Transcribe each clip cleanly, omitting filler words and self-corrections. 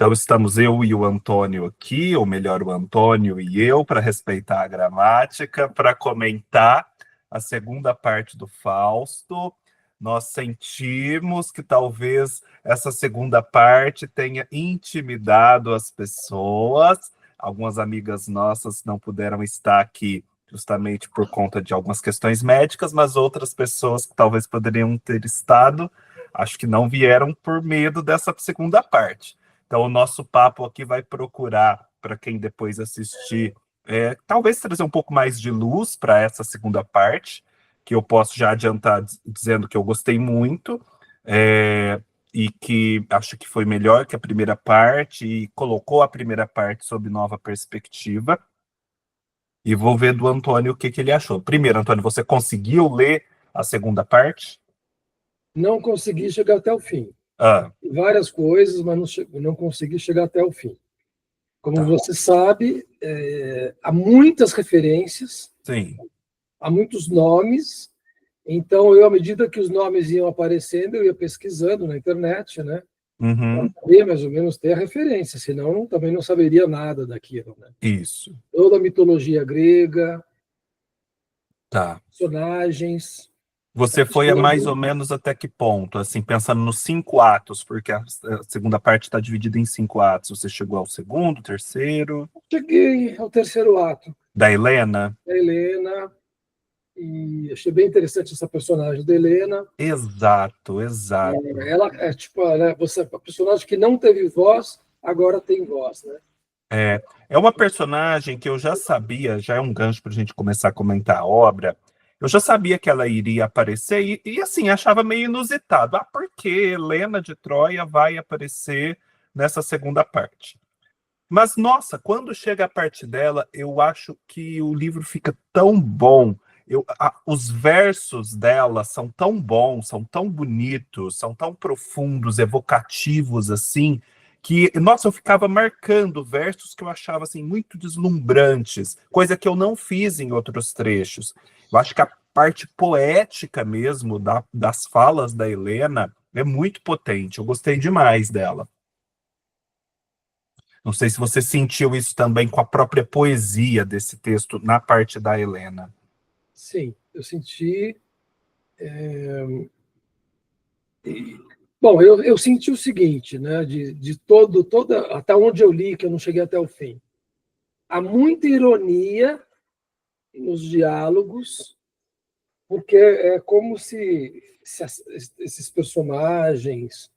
Então, estamos eu e o Antônio aqui, ou melhor, o Antônio e eu, para respeitar a gramática, para comentar a segunda parte do Fausto. Nós sentimos que talvez essa segunda parte tenha intimidado as pessoas. Algumas amigas nossas não puderam estar aqui justamente por conta de algumas questões médicas, mas outras pessoas que talvez poderiam ter estado, acho que não vieram por medo dessa segunda parte. Então, o nosso papo aqui vai procurar, para quem depois assistir, talvez trazer um pouco mais de luz para essa segunda parte, que eu posso já adiantar dizendo que eu gostei muito, e que acho que foi melhor que a primeira parte, e colocou a primeira parte sob nova perspectiva. E vou ver do Antônio o que ele achou. Primeiro, Antônio, você conseguiu ler a segunda parte? Não consegui chegar até o fim. Ah, Várias coisas, mas não consegui chegar até o fim. Como tá. você sabe, há muitas referências, Sim. há muitos nomes. Então, eu, à medida que os nomes iam aparecendo, eu ia pesquisando na internet, né? Para Uhum. saber mais ou menos ter a referência, senão também não saberia nada daquilo, né? Isso. Toda a mitologia grega, Tá. personagens. Você foi a mais ou menos até que ponto? Assim, pensando nos 5 atos, porque a segunda parte está dividida em 5 atos. Você chegou ao segundo, terceiro? Cheguei ao terceiro ato Da Helena? da Helena e achei bem interessante essa personagem da Helena. Exato, exato. Ela é tipo, né, a personagem que não teve voz, agora tem voz, né? É uma personagem que eu já sabia, já é um gancho para a gente começar a comentar a obra. Eu já sabia que ela iria aparecer e assim, achava meio inusitado. Ah, por que Helena de Troia vai aparecer nessa segunda parte? Mas, nossa, quando chega a parte dela, eu acho que o livro fica tão bom. Os versos dela são tão bons, são tão bonitos, são tão profundos, evocativos, assim, que, nossa, eu ficava marcando versos que eu achava, assim, muito deslumbrantes, coisa que eu não fiz em outros trechos. Eu acho que a parte poética mesmo das falas da Helena é muito potente. Eu gostei demais dela. Não sei se você sentiu isso também com a própria poesia desse texto na parte da Helena. Sim, eu senti. Bom, eu senti o seguinte, né? Toda, até onde eu li, que eu não cheguei até o fim. Há muita ironia nos diálogos, porque é como se esses personagens,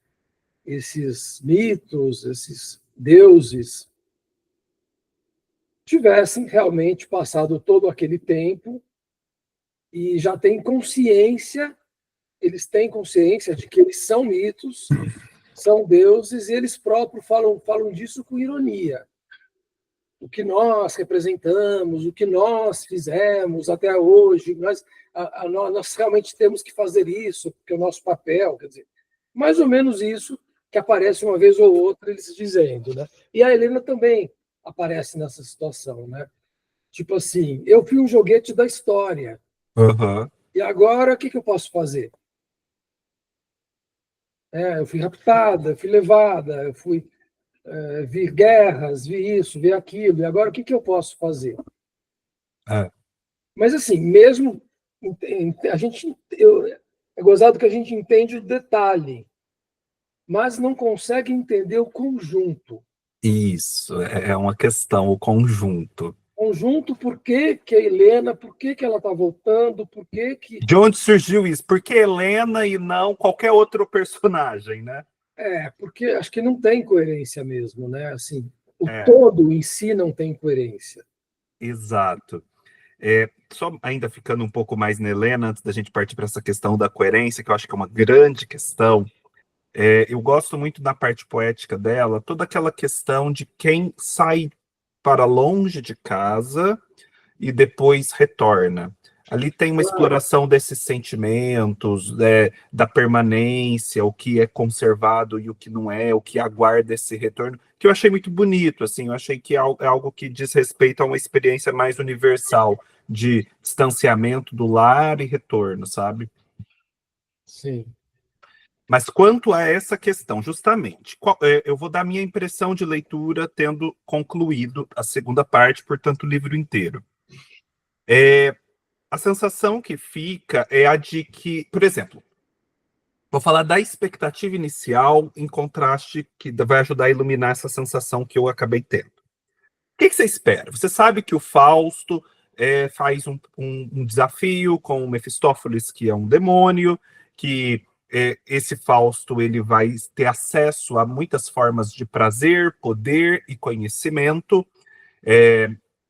esses mitos, esses deuses, tivessem realmente passado todo aquele tempo e já têm consciência, eles têm consciência de que eles são mitos, são deuses, e eles próprios falam disso com ironia. O que nós representamos, o que nós fizemos até hoje, nós realmente temos que fazer isso, porque é o nosso papel, quer dizer, mais ou menos isso que aparece uma vez ou outra eles dizendo, né? E a Helena também aparece nessa situação, né? Tipo assim, eu fui um joguete da história, Uhum. e agora o que eu posso fazer? Eu fui raptada, fui levada, eu fui vi guerras, vi isso, vi aquilo, e agora o que eu posso fazer? É, Mas assim, mesmo a gente, é gozado que a gente entende o detalhe, mas não consegue entender o conjunto. isso, é uma questão, o conjunto. Conjunto, por que a Helena, por que ela está voltando, por que. De onde surgiu isso? Por que Helena e não qualquer outro personagem, né? Porque acho que não tem coerência mesmo, né? Assim, o É, todo em si não tem coerência. exato. Só ainda ficando um pouco mais na Helena, antes da gente partir para essa questão da coerência, que eu acho que é uma grande questão. Eu gosto muito da parte poética dela, toda aquela questão de quem sai para longe de casa e depois retorna. Ali tem uma Claro, exploração desses sentimentos, da permanência, o que é conservado e o que não é, o que aguarda esse retorno, que eu achei muito bonito, assim, eu achei que é algo que diz respeito a uma experiência mais universal, de distanciamento do lar e retorno, sabe? sim. Mas quanto a essa questão, justamente, eu vou dar minha impressão de leitura tendo concluído a segunda parte, portanto, o livro inteiro. A sensação que fica é a de que, por exemplo, vou falar da expectativa inicial em contraste que vai ajudar a iluminar essa sensação que eu acabei tendo. O que você espera? Você sabe que o Fausto faz um desafio com o Mefistófeles, que é um demônio, que esse Fausto ele vai ter acesso a muitas formas de prazer, poder e conhecimento.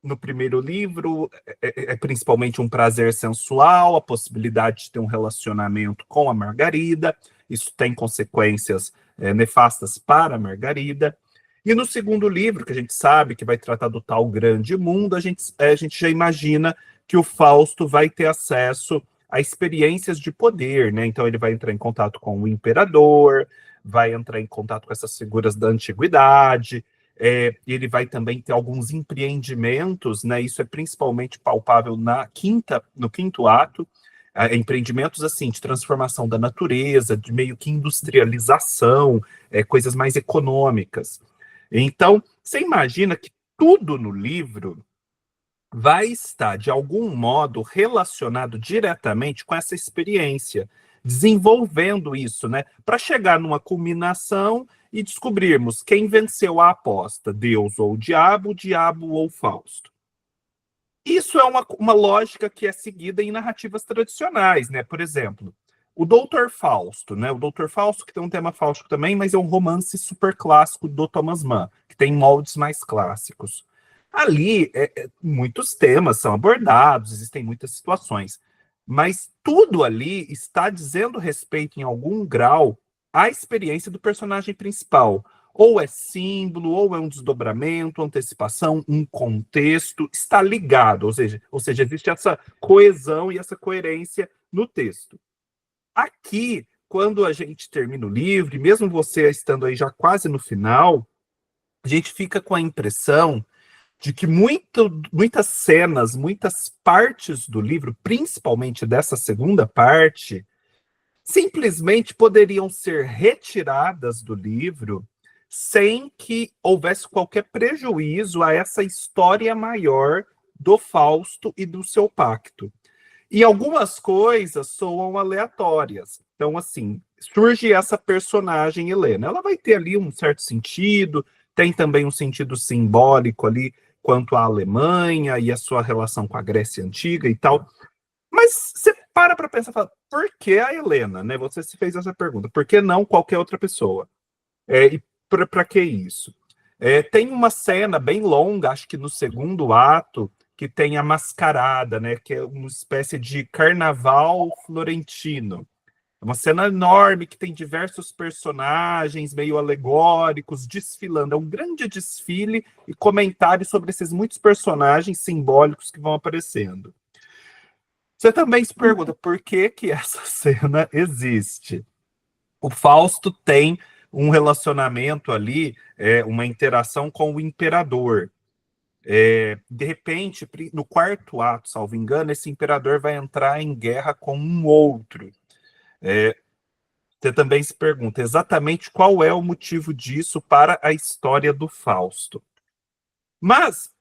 No primeiro livro, é principalmente um prazer sensual, a possibilidade de ter um relacionamento com a Margarida. Isso tem consequências nefastas para a Margarida. E no segundo livro, que a gente sabe que vai tratar do tal grande mundo, a gente já imagina que o Fausto vai ter acesso a experiências de poder, né? Então ele vai entrar em contato com o imperador, vai entrar em contato com essas figuras da antiguidade, ele vai também ter alguns empreendimentos, né? Isso é principalmente palpável no quinto ato, empreendimentos assim de transformação da natureza, de meio que industrialização, coisas mais econômicas. Então, você imagina que tudo no livro vai estar, de algum modo, relacionado diretamente com essa experiência, desenvolvendo isso, né? Para chegar numa culminação e descobrirmos quem venceu a aposta, Deus ou o diabo ou Fausto. Isso é uma lógica que é seguida em narrativas tradicionais, né? Por exemplo, o Doutor Fausto, né? O Doutor Fausto, que tem um tema faustico também, mas é um romance super clássico do Thomas Mann, que tem moldes mais clássicos. Ali, muitos temas são abordados, existem muitas situações, mas tudo ali está dizendo respeito, em algum grau, à experiência do personagem principal. Ou é símbolo, ou é um desdobramento, antecipação, um contexto, está ligado, ou seja, existe essa coesão e essa coerência no texto. Aqui, quando a gente termina o livro, e mesmo você estando aí já quase no final, a gente fica com a impressão de que muitas cenas, muitas partes do livro, principalmente dessa segunda parte, simplesmente poderiam ser retiradas do livro sem que houvesse qualquer prejuízo a essa história maior do Fausto e do seu pacto. E algumas coisas soam aleatórias. Então, assim, surge essa personagem Helena. Ela vai ter ali um certo sentido, tem também um sentido simbólico ali quanto à Alemanha e a sua relação com a Grécia Antiga e tal. Mas você para pensar, fala, por que a Helena, né? Você se fez essa pergunta, por que não qualquer outra pessoa? E para que isso? Tem uma cena bem longa, acho que no segundo ato, que tem a mascarada, né? Que é uma espécie de carnaval florentino. É uma cena enorme que tem diversos personagens meio alegóricos desfilando. É um grande desfile e comentário sobre esses muitos personagens simbólicos que vão aparecendo. Você também se pergunta por que essa cena existe. O Fausto tem um relacionamento ali, uma interação com o imperador. De repente, no quarto ato, salvo engano, esse imperador vai entrar em guerra com um outro. Você também se pergunta exatamente qual é o motivo disso para a história do Fausto. Mas,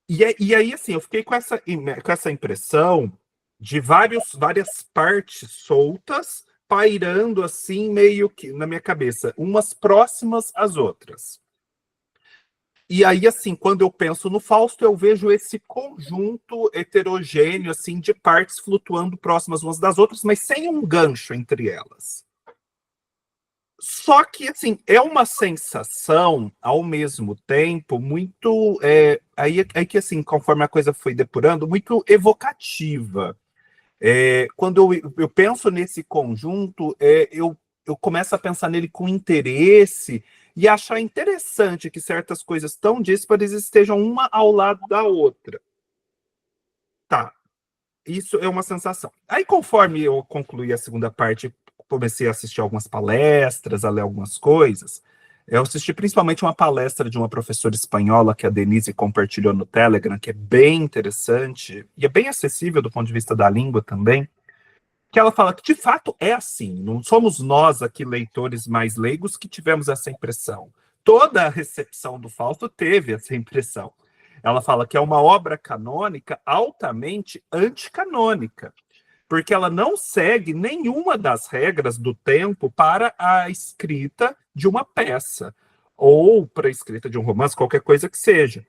e aí, assim, eu fiquei com essa impressão de várias partes soltas, pairando assim, meio que na minha cabeça, umas próximas às outras. E aí, assim, quando eu penso no Fausto, eu vejo esse conjunto heterogêneo, assim, de partes flutuando próximas umas das outras, mas sem um gancho entre elas. Só que, assim, é uma sensação, ao mesmo tempo, muito... aí que, assim, conforme a coisa foi depurando, muito evocativa. Quando eu penso nesse conjunto, eu começo a pensar nele com interesse e achar interessante que certas coisas tão díspares estejam uma ao lado da outra. Tá, isso é uma sensação. Aí, conforme eu concluí a segunda parte, comecei a assistir algumas palestras, a ler algumas coisas. Eu assisti principalmente uma palestra de uma professora espanhola que a Denise compartilhou no Telegram, que é bem interessante e é bem acessível do ponto de vista da língua também. que ela fala que, de fato, é assim. Não somos nós aqui, leitores mais leigos, que tivemos essa impressão. Toda a recepção do Fausto teve essa impressão. Ela fala que é uma obra canônica altamente anticanônica, porque ela não segue nenhuma das regras do tempo para a escrita de uma peça, ou para a escrita de um romance, qualquer coisa que seja.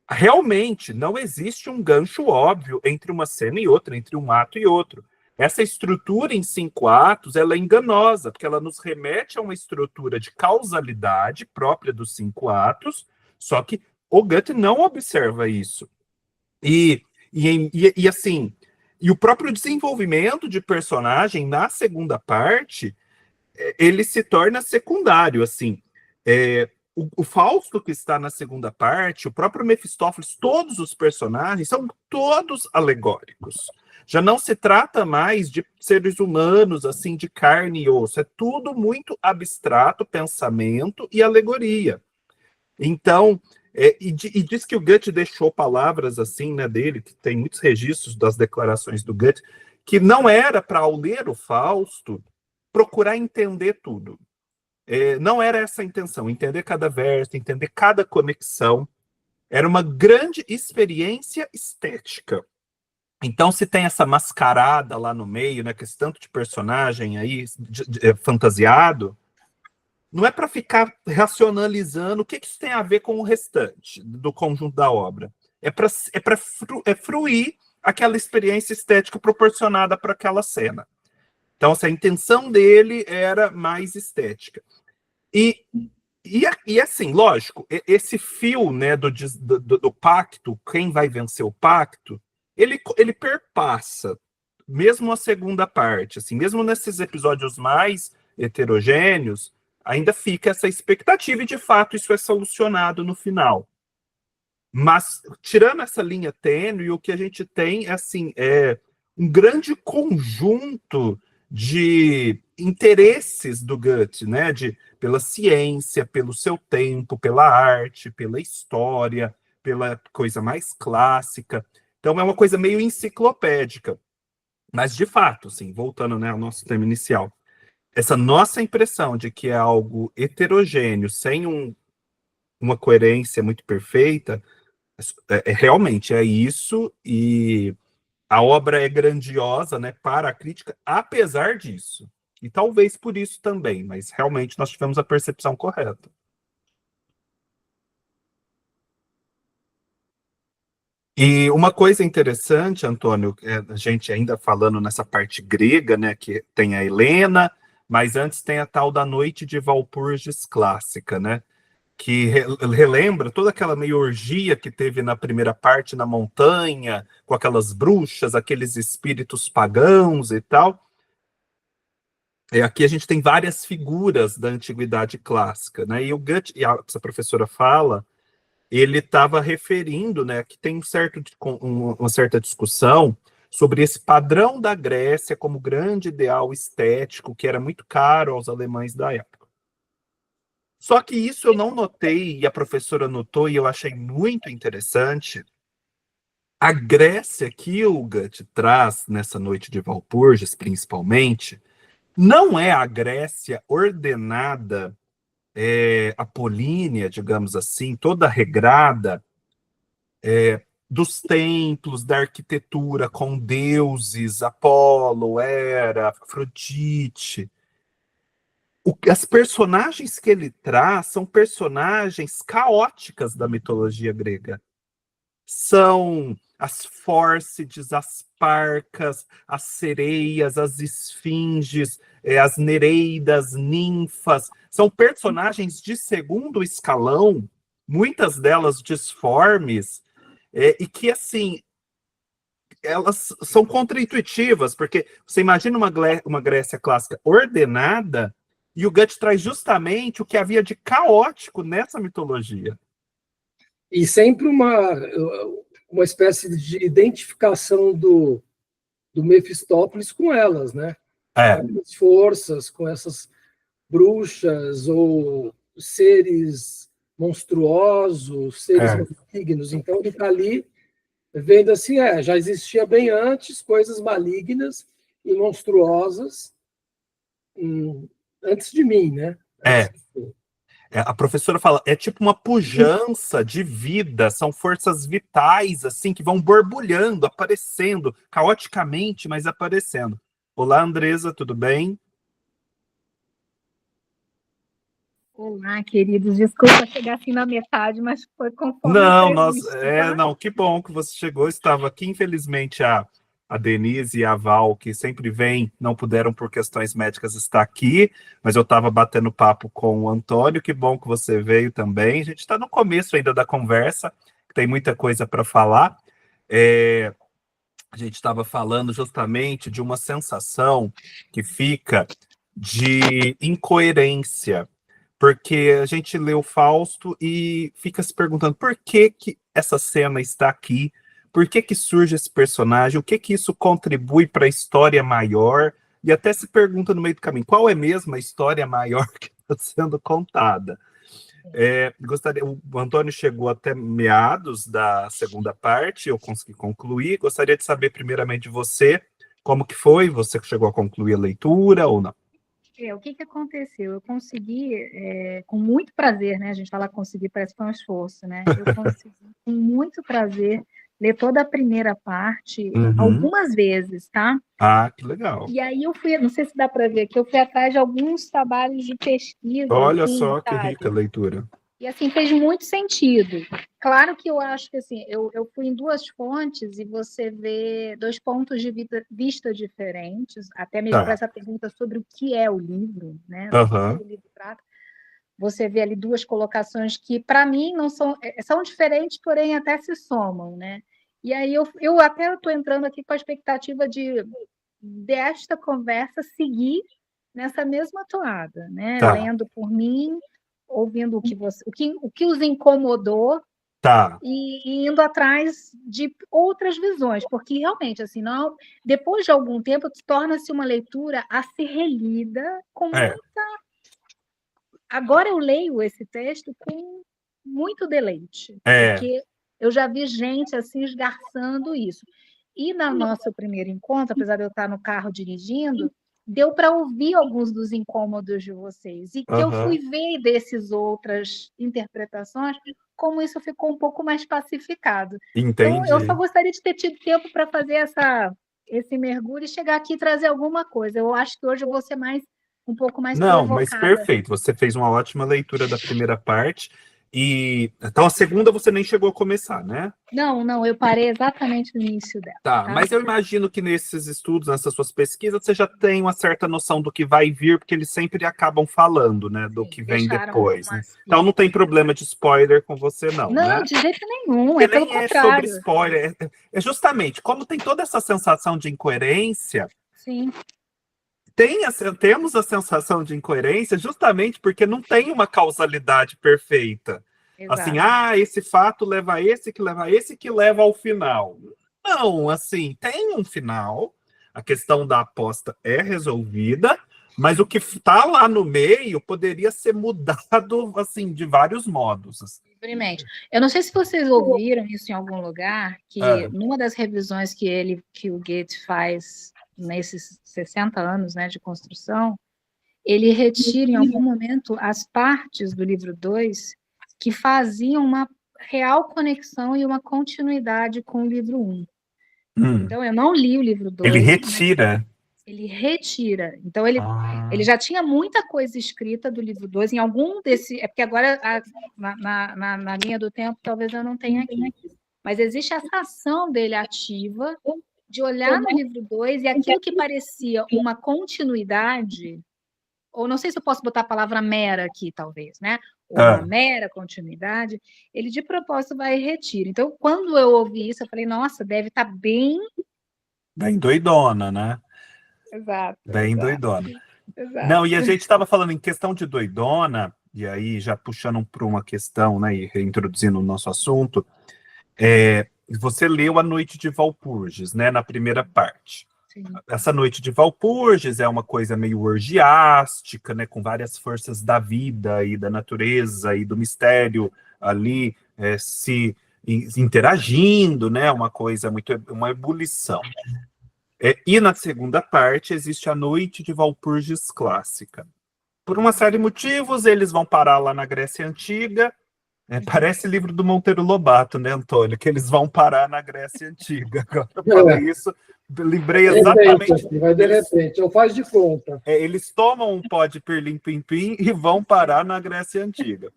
Realmente, não existe um gancho óbvio entre uma cena e outra, entre um ato e outro. Essa estrutura em 5 atos, ela é enganosa, porque ela nos remete a uma estrutura de causalidade própria dos 5 atos, só que o Goethe não observa isso. Assim, e o próprio desenvolvimento de personagem na segunda parte, ele se torna secundário, assim. O Fausto que está na segunda parte, o próprio Mefistófeles, todos os personagens são todos alegóricos. Já não se trata mais de seres humanos, assim, de carne e osso. É tudo muito abstrato, pensamento e alegoria. Então, e diz que o Goethe deixou palavras assim, né, dele, que tem muitos registros das declarações do Goethe, que não era para, ao ler o Fausto, procurar entender tudo. Não era essa a intenção, entender cada verso, entender cada conexão. Era uma grande experiência estética. Então, se tem essa mascarada lá no meio, né, que esse tanto de personagem aí fantasiado, não é para ficar racionalizando o que isso tem a ver com o restante do conjunto da obra. É para fruir aquela experiência estética proporcionada para aquela cena. Então, assim, a intenção dele era mais estética. E assim, lógico, esse fio, né, do pacto, quem vai vencer o pacto, ele perpassa, mesmo a segunda parte, assim, mesmo nesses episódios mais heterogêneos, ainda fica essa expectativa e, de fato, isso é solucionado no final. Mas, tirando essa linha tênue, o que a gente tem assim, é um grande conjunto de interesses do Goethe, né? Pela ciência, pelo seu tempo, pela arte, pela história, pela coisa mais clássica. Então, é uma coisa meio enciclopédica. Mas, de fato, assim, voltando, né, ao nosso tema inicial, essa nossa impressão de que é algo heterogêneo, sem uma coerência muito perfeita, realmente é isso, e a obra é grandiosa, né, para a crítica, apesar disso. E talvez por isso também, mas realmente nós tivemos a percepção correta. E uma coisa interessante, Antônio, a gente ainda falando nessa parte grega, né, que tem a Helena, mas antes tem a tal da Noite de Walpurgis clássica, né, que relembra toda aquela meio orgia que teve na primeira parte na montanha, com aquelas bruxas, aqueles espíritos pagãos e tal. Aqui a gente tem várias figuras da antiguidade clássica, né? E o Goethe, essa professora fala, ele estava referindo, né, que tem uma certa discussão sobre esse padrão da Grécia como grande ideal estético que era muito caro aos alemães da época. Só que isso eu não notei, e a professora notou, e eu achei muito interessante. A Grécia que o Goethe traz nessa Noite de Walpurgis, principalmente, não é a Grécia ordenada, apolínea, digamos assim, toda regrada, dos templos, da arquitetura, com deuses, Apolo, Hera, Afrodite. As personagens que ele traz são personagens caóticas da mitologia grega. São as Fórcides, as Parcas, as sereias, as esfinges, as nereidas, ninfas. São personagens de segundo escalão, muitas delas disformes, e que, assim, elas são contraintuitivas, porque você imagina uma Grécia clássica ordenada, e o Goethe traz justamente o que havia de caótico nessa mitologia. E sempre uma espécie de identificação do Mefistófeles com elas, né? Com as forças, com essas bruxas ou seres monstruosos, seres malignos. Então ele está ali vendo assim, já existia bem antes coisas malignas e monstruosas antes de mim, né? A professora fala, é tipo uma pujança de vida, são forças vitais, assim, que vão borbulhando, aparecendo, caoticamente, mas aparecendo. Olá, Andresa, tudo bem? Olá, queridos. Desculpa chegar assim na metade, mas foi conforme o Não, previsto, tá? não, que bom que você chegou, estava aqui, infelizmente a Denise e a Val, que sempre vêm, não puderam por questões médicas estar aqui, mas eu estava batendo papo com o Antônio, que bom que você veio também, a gente está no começo ainda da conversa, tem muita coisa para falar, a gente estava falando justamente de uma sensação que fica de incoerência, porque a gente lê o Fausto e fica se perguntando por que que essa cena está aqui, por que que surge esse personagem, o que que isso contribui para a história maior, e até se pergunta no meio do caminho, qual é mesmo a história maior que está sendo contada? O Antônio chegou até meados da segunda parte, eu consegui concluir, gostaria de saber primeiramente de você, como que foi, você chegou a concluir a leitura ou não? O que que aconteceu? Eu consegui, com muito prazer, né? A gente fala conseguir, parece que foi um esforço, né? Eu consegui, com muito prazer, ler toda a primeira parte, algumas vezes, tá? Ah, que legal. E aí eu fui, não sei se dá para ver aqui, eu fui atrás de alguns trabalhos de pesquisa, Olha assim, só que rica a sabe? leitura. E, assim, fez muito sentido. Claro que eu acho que, assim, eu fui em duas fontes e você vê dois pontos de vista diferentes, até mesmo para Tá. essa pergunta sobre o que é o livro, né? Do Aham. que o livro trata. Você vê ali duas colocações que, para mim, não são diferentes, porém até se somam, né? E aí eu até estou entrando aqui com a expectativa desta conversa seguir nessa mesma toada, né? Tá. Lendo por mim, ouvindo o que os incomodou Tá. e indo atrás de outras visões, porque realmente assim, não, depois de algum tempo torna-se uma leitura a ser relida com É. agora eu leio esse texto com muito deleite, É. porque eu já vi gente assim esgarçando isso. E no nosso primeiro encontro, apesar de eu estar no carro dirigindo, deu para ouvir alguns dos incômodos de vocês. E que eu fui Aham. ver desses outras interpretações, como isso ficou um pouco mais pacificado. Então, eu só Entendi. gostaria de ter tido tempo para fazer esse mergulho e chegar aqui e trazer alguma coisa. Eu acho que hoje eu vou ser um pouco mais Não, mas provocada. perfeito. Você fez uma ótima leitura da primeira parte. E então a segunda você nem chegou a começar, né? Não, eu parei exatamente no início dela, Tá, tá? mas eu imagino que nesses estudos, nessas suas pesquisas, você já tem uma certa noção do que vai vir, porque eles sempre acabam falando, né, do Sim, que vem deixaram depois, né? algumas Então não tem pistas. problema de spoiler com você, não, Não, né? de jeito nenhum, Porque é pelo nem é sobre contrário. spoiler, é justamente como tem toda essa sensação de incoerência. Sim, Temos a sensação de incoerência justamente porque não tem uma causalidade perfeita. Assim, exato. esse fato leva a esse, que leva a esse, que leva ao final. Não, assim, tem um final, a questão da aposta é resolvida, mas o que está lá no meio poderia ser mudado, assim, de vários modos. Livremente. Eu não sei se vocês ouviram isso em algum lugar, que É. numa das revisões que o Goethe faz nesses 60 anos, né, de construção, ele retira em algum momento as partes do livro 2 que faziam uma real conexão e uma continuidade com o livro 1. Então, eu não li o livro Ele 2, mas retira. ele retira. Então, ele já tinha muita coisa escrita do livro 2 em algum desse. É porque agora, na linha do tempo, talvez eu não tenha aqui. Mas existe essa ação dele ativa de olhar no livro 2 e aquilo que parecia uma continuidade, ou não sei se eu posso botar a palavra mera aqui, talvez, né? Ou uma Ah, mera continuidade, ele de propósito vai e retira. Então, quando eu ouvi isso, eu falei, nossa, deve estar bem. bem doidona, né? Exato, Bem exato, doidona. exato. Não, e a gente estava falando em questão de doidona, e aí já puxando para uma questão, né, e reintroduzindo o nosso assunto, você leu A Noite de Walpurgis, né, na primeira parte. Sim. Essa Noite de Walpurgis é uma coisa meio orgiástica, né, com várias forças da vida e da natureza e do mistério ali se interagindo, né, uma coisa muito, uma ebulição. E na segunda parte existe a Noite de Walpurgis Clássica. Por uma série de motivos, eles vão parar lá na Grécia Antiga. Parece livro do Monteiro Lobato, né, Antônio? Que eles vão parar na Grécia Antiga. Agora eu falei isso, lembrei exatamente. Vai de repente, ou faz de conta. Eles tomam um pó de pirlim-pim-pim e vão parar na Grécia Antiga.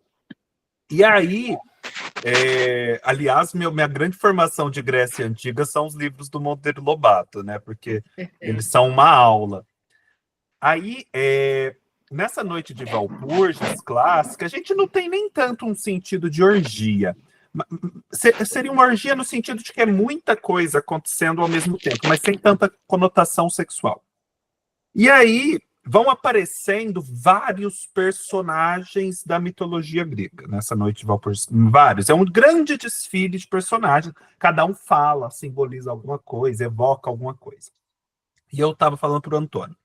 E aí, aliás, minha grande formação de Grécia Antiga são os livros do Monteiro Lobato, né? Porque eles são uma aula. Aí, nessa Noite de Walpurgis Clássica, a gente não tem nem tanto um sentido de orgia. Seria uma orgia no sentido de que é muita coisa acontecendo ao mesmo tempo, mas sem tanta conotação sexual. E aí vão aparecendo vários personagens da mitologia grega nessa Noite de Walpurgis. Vários. É um grande desfile de personagens. Cada um fala, simboliza alguma coisa, evoca alguma coisa. E eu estava falando para o Antônio.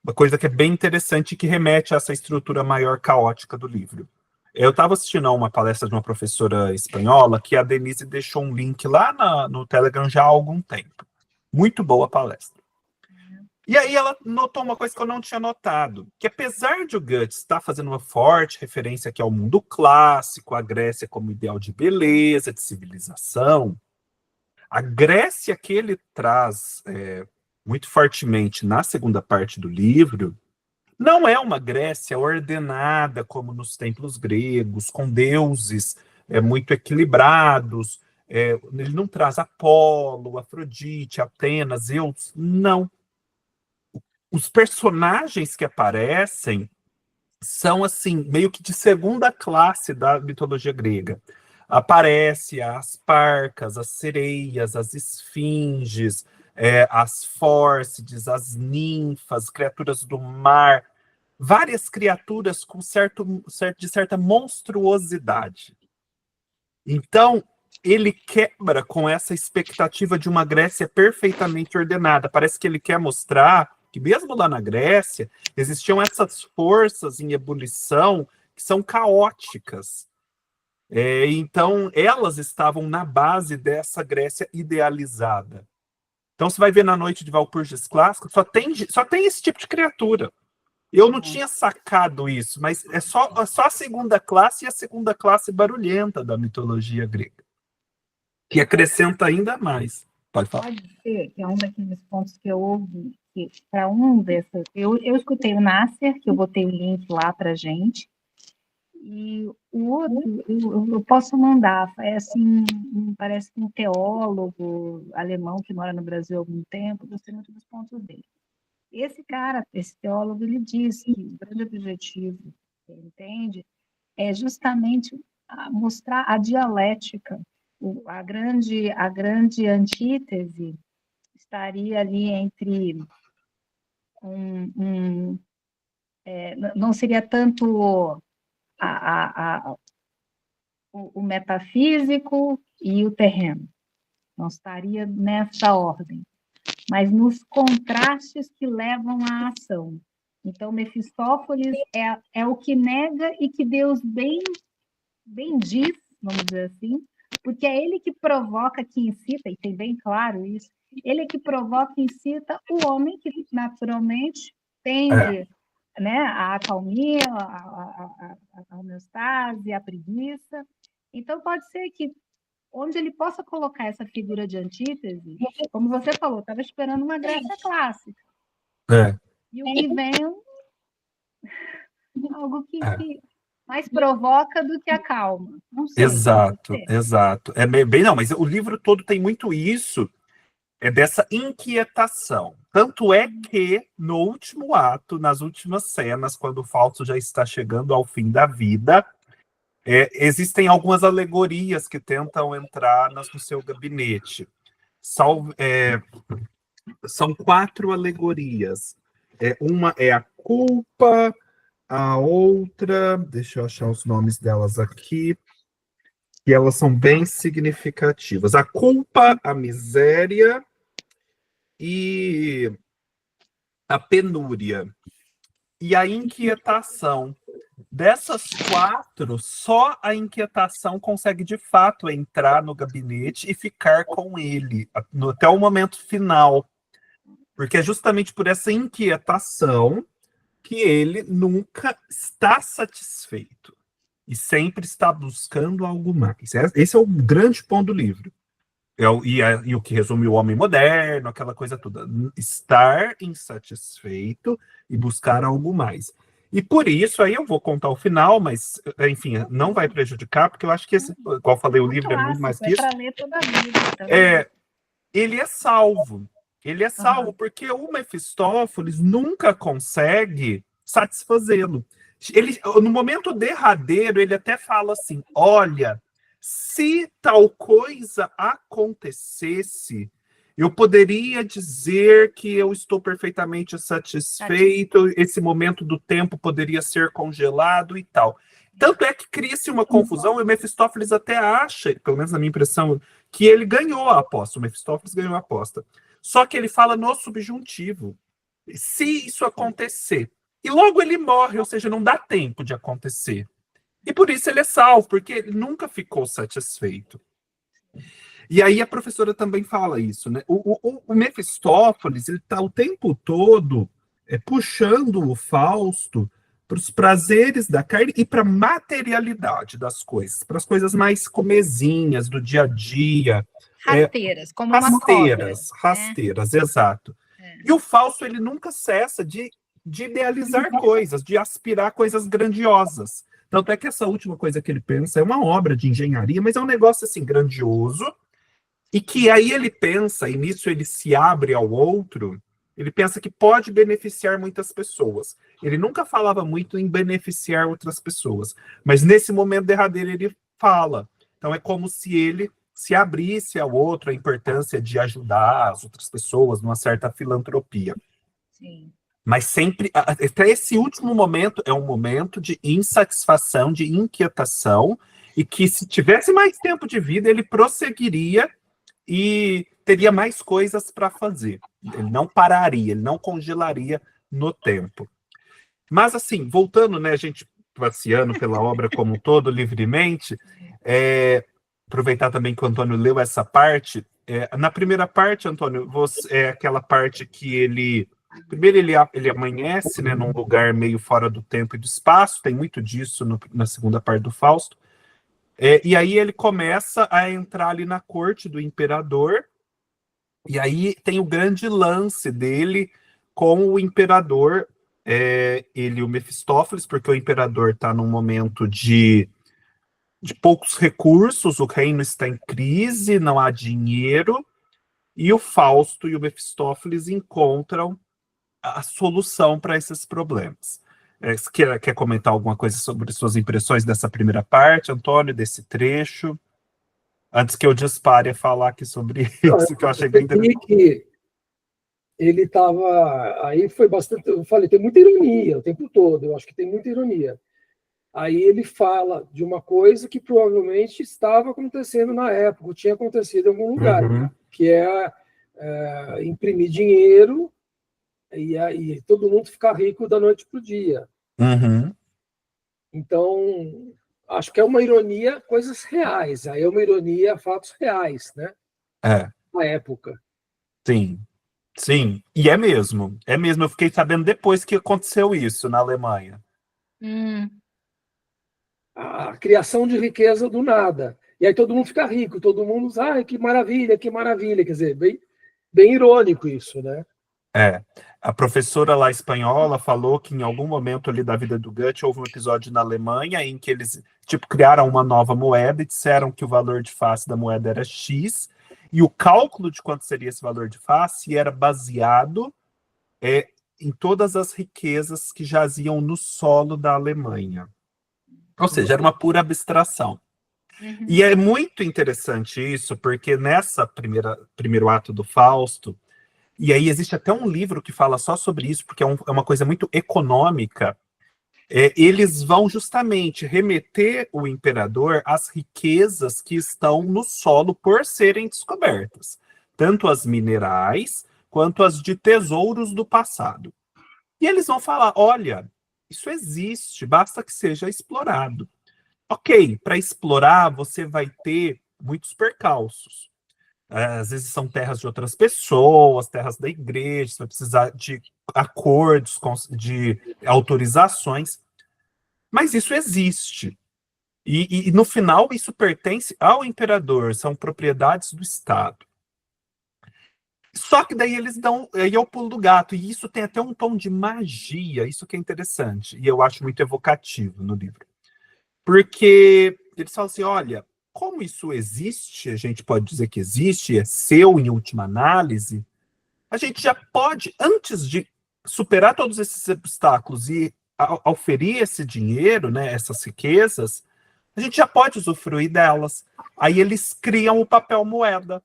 Uma coisa que é bem interessante e que remete a essa estrutura maior caótica do livro. Eu estava assistindo a uma palestra de uma professora espanhola que a Denise deixou um link lá no Telegram já há algum tempo. Muito boa a palestra. E aí ela notou uma coisa que eu não tinha notado, que apesar de o Guts estar fazendo uma forte referência aqui ao mundo clássico, a Grécia como ideal de beleza, de civilização, a Grécia que ele traz muito fortemente na segunda parte do livro, não é uma Grécia ordenada como nos templos gregos, com deuses muito equilibrados. Ele não traz Apolo, Afrodite, Atenas, Zeus, não. Os personagens que aparecem são, assim, meio que de segunda classe da mitologia grega. Aparece as parcas, as sereias, as esfinges, as fórcides, as ninfas, criaturas do mar, várias criaturas com de certa monstruosidade. Então, ele quebra com essa expectativa de uma Grécia perfeitamente ordenada. Parece que ele quer mostrar que mesmo lá na Grécia existiam essas forças em ebulição que são caóticas. Então, elas estavam na base dessa Grécia idealizada. Então, você vai ver na Noite de Walpurgis Clássica, só tem esse tipo de criatura. Eu não tinha sacado isso, mas é só a segunda classe e a segunda classe barulhenta da mitologia grega, que acrescenta ainda mais. Pode falar. Pode ser que é um daqueles pontos que eu ouvi, que para um desses... Eu escutei o Nasser, que eu botei o link lá para gente, e o outro, eu posso mandar, assim, parece que um teólogo alemão que mora no Brasil há algum tempo, gostei muito dos pontos dele. Esse cara, esse teólogo, ele diz que o grande objetivo, ele entende, é justamente mostrar a dialética. A grande antítese estaria ali entre não seria tanto o metafísico e o terreno, não estaria nessa ordem, mas nos contrastes que levam à ação. Então, Mefistófeles é o que nega e que Deus bem diz, vamos dizer assim, porque é ele que provoca, que incita, e tem bem claro isso, ele é que provoca e incita o homem que naturalmente tende né, a acalmia, a homeostase, a preguiça. Então, pode ser que onde ele possa colocar essa figura de antítese, como você falou, estava esperando uma Grécia clássica. E o que vem algo que mais provoca do que acalma. Não sei. Exato. Não, mas o livro todo tem muito isso, dessa inquietação. Tanto é que, no último ato, nas últimas cenas, quando o Fausto já está chegando ao fim da vida, existem algumas alegorias que tentam entrar no seu gabinete. São 4 alegorias. Uma é a culpa, a outra... Deixa eu achar os nomes delas aqui, que elas são bem significativas. A culpa, a miséria e a penúria. E a inquietação. Dessas 4, só a inquietação consegue, de fato, entrar no gabinete e ficar com ele até o momento final. Porque é justamente por essa inquietação que ele nunca está satisfeito e sempre está buscando algo mais. Esse é o grande ponto do livro. E o que resume o homem moderno, aquela coisa toda. Estar insatisfeito e buscar algo mais. E por isso, aí eu vou contar o final, mas, enfim, não vai prejudicar, porque eu acho que, igual eu falei, o livro é muito mais que isso. É para ler toda a vida também. Ele é salvo. Ele é salvo porque o Mefistófeles nunca consegue satisfazê-lo. No momento derradeiro, ele até fala assim, olha, se tal coisa acontecesse, eu poderia dizer que eu estou perfeitamente satisfeito, esse momento do tempo poderia ser congelado e tal. Tanto é que cria-se uma confusão, e o Mefistófeles até acha, pelo menos na minha impressão, que ele ganhou a aposta, o Mefistófeles ganhou a aposta. Só que ele fala no subjuntivo. Se isso acontecer. E logo ele morre, ou seja, não dá tempo de acontecer. E por isso ele é salvo, porque ele nunca ficou satisfeito. E aí a professora também fala isso, né? O Mefistófeles, ele está o tempo todo puxando o Fausto para os prazeres da carne e para a materialidade das coisas, para as coisas mais comezinhas do dia a dia. Rasteiras, como rasteiras, exato. E o Fausto, ele nunca cessa de idealizar coisas, de aspirar coisas grandiosas. Tanto é que essa última coisa que ele pensa é uma obra de engenharia, mas é um negócio assim grandioso, e que aí ele pensa, e nisso ele se abre ao outro, ele pensa que pode beneficiar muitas pessoas. Ele nunca falava muito em beneficiar outras pessoas, mas nesse momento derradeiro ele fala. Então é como se ele se abrisse ao outro, a importância de ajudar as outras pessoas numa certa filantropia. Sim. Mas sempre, até esse último momento, é um momento de insatisfação, de inquietação, e que se tivesse mais tempo de vida, ele prosseguiria e teria mais coisas para fazer. Ele não pararia, ele não congelaria no tempo. Mas, assim, voltando, né, a gente passeando pela obra como um todo, livremente, aproveitar também que o Antônio leu essa parte. Na primeira parte, Antônio, é aquela parte que ele... Primeiro, ele amanhece, né, num lugar meio fora do tempo e do espaço, tem muito disso na segunda parte do Fausto. E aí ele começa a entrar ali na corte do imperador, e aí tem o grande lance dele com o imperador, o Mefistófeles, porque o imperador está num momento de poucos recursos, o reino está em crise, não há dinheiro, e o Fausto e o Mefistófeles encontram a solução para esses problemas. Você quer comentar alguma coisa sobre suas impressões dessa primeira parte, Antônio, desse trecho? Antes que eu dispare a falar aqui sobre isso, que eu achei bem interessante. Que ele estava... Aí foi bastante... Eu falei, tem muita ironia o tempo todo, eu acho que tem muita ironia. Aí ele fala de uma coisa que provavelmente estava acontecendo na época, ou tinha acontecido em algum lugar, que é imprimir dinheiro e todo mundo ficar rico da noite para o dia. Então, acho que é uma ironia, coisas reais. Aí é uma ironia, fatos reais, né? Na época. Sim, sim. E é mesmo. É mesmo. Eu fiquei sabendo depois que aconteceu isso na Alemanha. A criação de riqueza do nada. E aí todo mundo fica rico, todo mundo diz, que maravilha, que maravilha. Quer dizer, bem irônico isso, né? A professora lá espanhola falou que em algum momento ali da vida do Goethe houve um episódio na Alemanha em que eles criaram uma nova moeda e disseram que o valor de face da moeda era X, e o cálculo de quanto seria esse valor de face era baseado em todas as riquezas que jaziam no solo da Alemanha. Ou seja, era uma pura abstração. E é muito interessante isso, porque nessa primeiro ato do Fausto, e aí existe até um livro que fala só sobre isso, porque é uma coisa muito econômica, eles vão justamente remeter o imperador às riquezas que estão no solo por serem descobertas, tanto as minerais quanto as de tesouros do passado. E eles vão falar, olha, isso existe, basta que seja explorado. Ok, para explorar você vai ter muitos percalços. Às vezes são terras de outras pessoas, terras da igreja, você vai precisar de acordos, de autorizações, mas isso existe. E no final, isso pertence ao imperador, são propriedades do Estado. Só que daí eles dão, aí é o pulo do gato, e isso tem até um tom de magia, isso que é interessante, e eu acho muito evocativo no livro. Porque eles falam assim, olha, como isso existe, a gente pode dizer que existe, é seu em última análise, a gente já pode, antes de superar todos esses obstáculos e oferir esse dinheiro, né, essas riquezas, a gente já pode usufruir delas. Aí eles criam o papel moeda.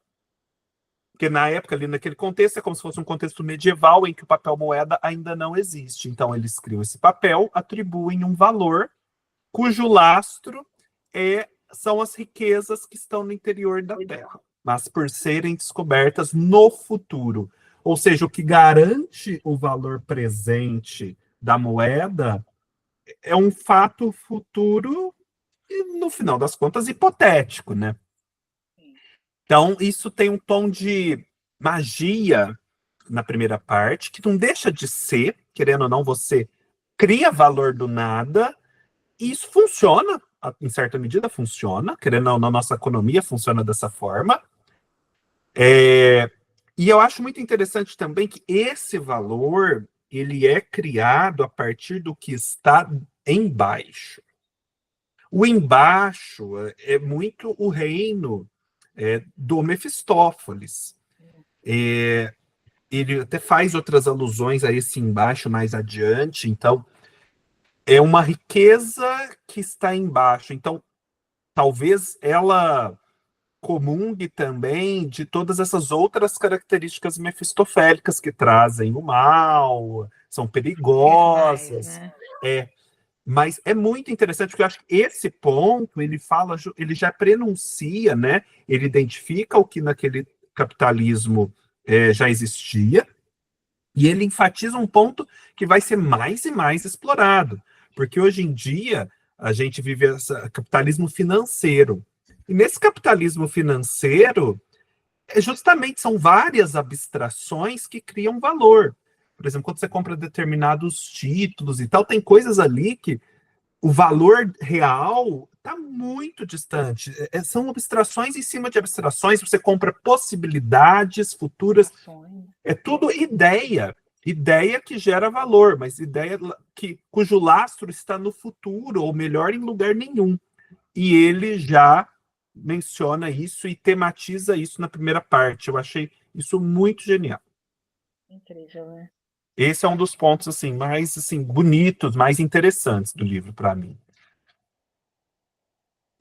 Porque na época, ali naquele contexto, é como se fosse um contexto medieval em que o papel moeda ainda não existe. Então, eles criam esse papel, atribuem um valor cujo lastro são as riquezas que estão no interior da Terra, mas por serem descobertas no futuro. Ou seja, o que garante o valor presente da moeda é um fato futuro e, no final das contas, hipotético, né? Então, isso tem um tom de magia na primeira parte, que não deixa de ser, querendo ou não, você cria valor do nada, e isso funciona, em certa medida funciona, querendo ou não, nossa economia funciona dessa forma. E eu acho muito interessante também que esse valor, ele é criado a partir do que está embaixo. O embaixo é muito o reino do Mefistófeles. Ele até faz outras alusões a esse embaixo mais adiante, então é uma riqueza que está embaixo. Então, talvez ela comungue também de todas essas outras características mefistofélicas que trazem o mal, são perigosas. Mas é muito interessante, porque eu acho que esse ponto, ele já prenuncia, né? Ele identifica o que naquele capitalismo já existia, e ele enfatiza um ponto que vai ser mais e mais explorado, porque hoje em dia a gente vive esse capitalismo financeiro. E nesse capitalismo financeiro, justamente são várias abstrações que criam valor. Por exemplo, quando você compra determinados títulos e tal, tem coisas ali que o valor real está muito distante. São abstrações em cima de abstrações, você compra possibilidades futuras. É tudo ideia. Ideia que gera valor, mas ideia cujo lastro está no futuro, ou melhor, em lugar nenhum. E ele já menciona isso e tematiza isso na primeira parte. Eu achei isso muito genial. Incrível, né? Esse é um dos pontos assim mais assim bonitos, mais interessantes do livro para mim.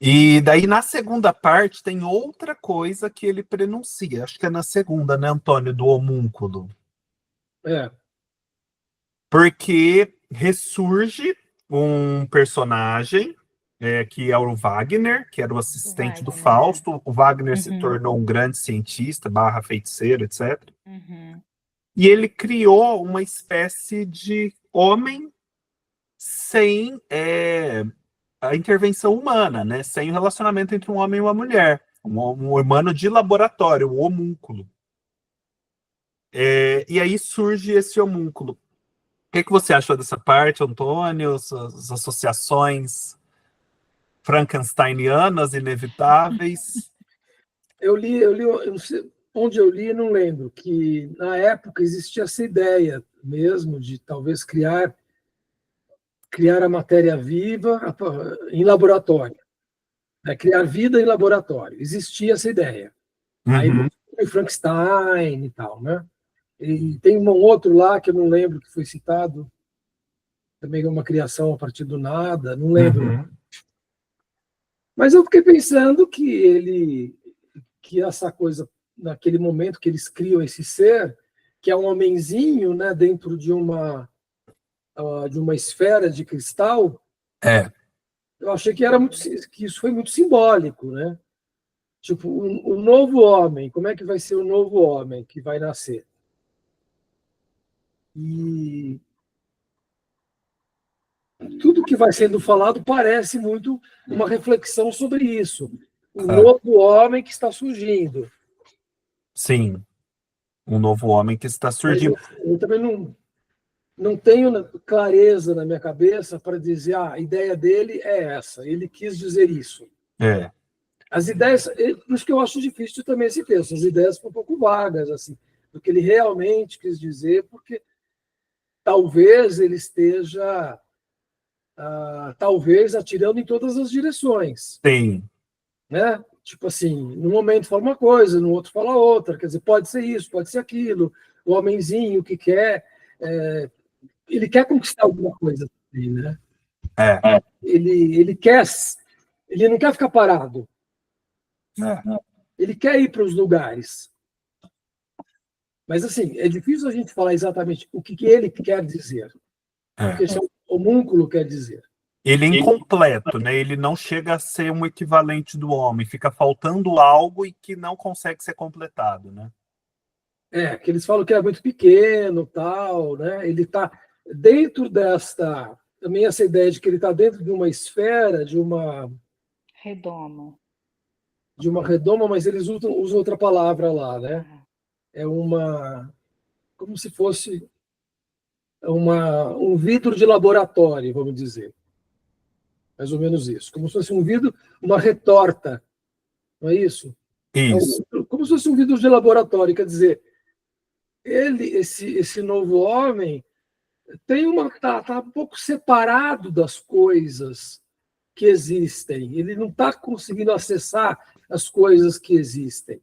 E daí na segunda parte tem outra coisa que ele prenuncia. Acho que é na segunda, né, Antônio, do homúnculo. Porque ressurge um personagem que é o Wagner, que era o assistente do Fausto. O Wagner se tornou um grande cientista, /feiticeiro, etc. E ele criou uma espécie de homem sem a intervenção humana, né? Sem o relacionamento entre um homem e uma mulher. Um humano de laboratório, o homúnculo. E aí surge esse homúnculo. O que você achou dessa parte, Antônio? As associações frankensteinianas inevitáveis? Eu li, eu não sei, onde eu li, não lembro, que na época existia essa ideia mesmo de talvez criar a matéria viva em laboratório, né? Criar vida em laboratório. Existia essa ideia. Aí o Frankenstein e tal, né? E tem um outro lá que eu não lembro que foi citado, também é uma criação a partir do nada, não lembro. Mas eu fiquei pensando que essa coisa, naquele momento que eles criam esse ser, que é um homenzinho, né, dentro de uma esfera de cristal, eu achei que isso foi muito simbólico, né? Tipo, o novo homem, como é que vai ser o novo homem que vai nascer? E tudo que vai sendo falado parece muito uma reflexão sobre isso. O novo homem que está surgindo. Sim, um novo homem que está surgindo. Eu também não tenho clareza na minha cabeça para dizer a ideia dele é essa, ele quis dizer isso. É, As ideias, por isso que eu acho difícil também esse texto, as ideias ficam um pouco vagas, assim, do que ele realmente quis dizer, porque talvez ele esteja, talvez, atirando em todas as direções, sim, né? Tipo assim, num momento fala uma coisa, no outro fala outra, quer dizer, pode ser isso, pode ser aquilo, o homenzinho que quer, ele quer conquistar alguma coisa também, né? é, Ele não quer ficar parado, é, ele quer ir para os lugares. Mas, assim, é difícil a gente falar exatamente o que ele quer dizer, o que é. esse homúnculo quer dizer. Ele é incompleto, né? Ele não chega a ser um equivalente do homem, fica faltando algo e que não consegue ser completado, né? Que eles falam que é muito pequeno, tal, né? Ele está dentro desta, também essa ideia de que ele está dentro de uma esfera, de uma redoma, mas eles usam outra palavra lá, né? É como se fosse um vidro de laboratório, vamos dizer. Mais ou menos isso. Como se fosse um vidro, uma retorta, não é isso? Isso. Como se fosse um vidro de laboratório, quer dizer, esse novo homem tá um pouco separado das coisas que existem. Ele não está conseguindo acessar as coisas que existem.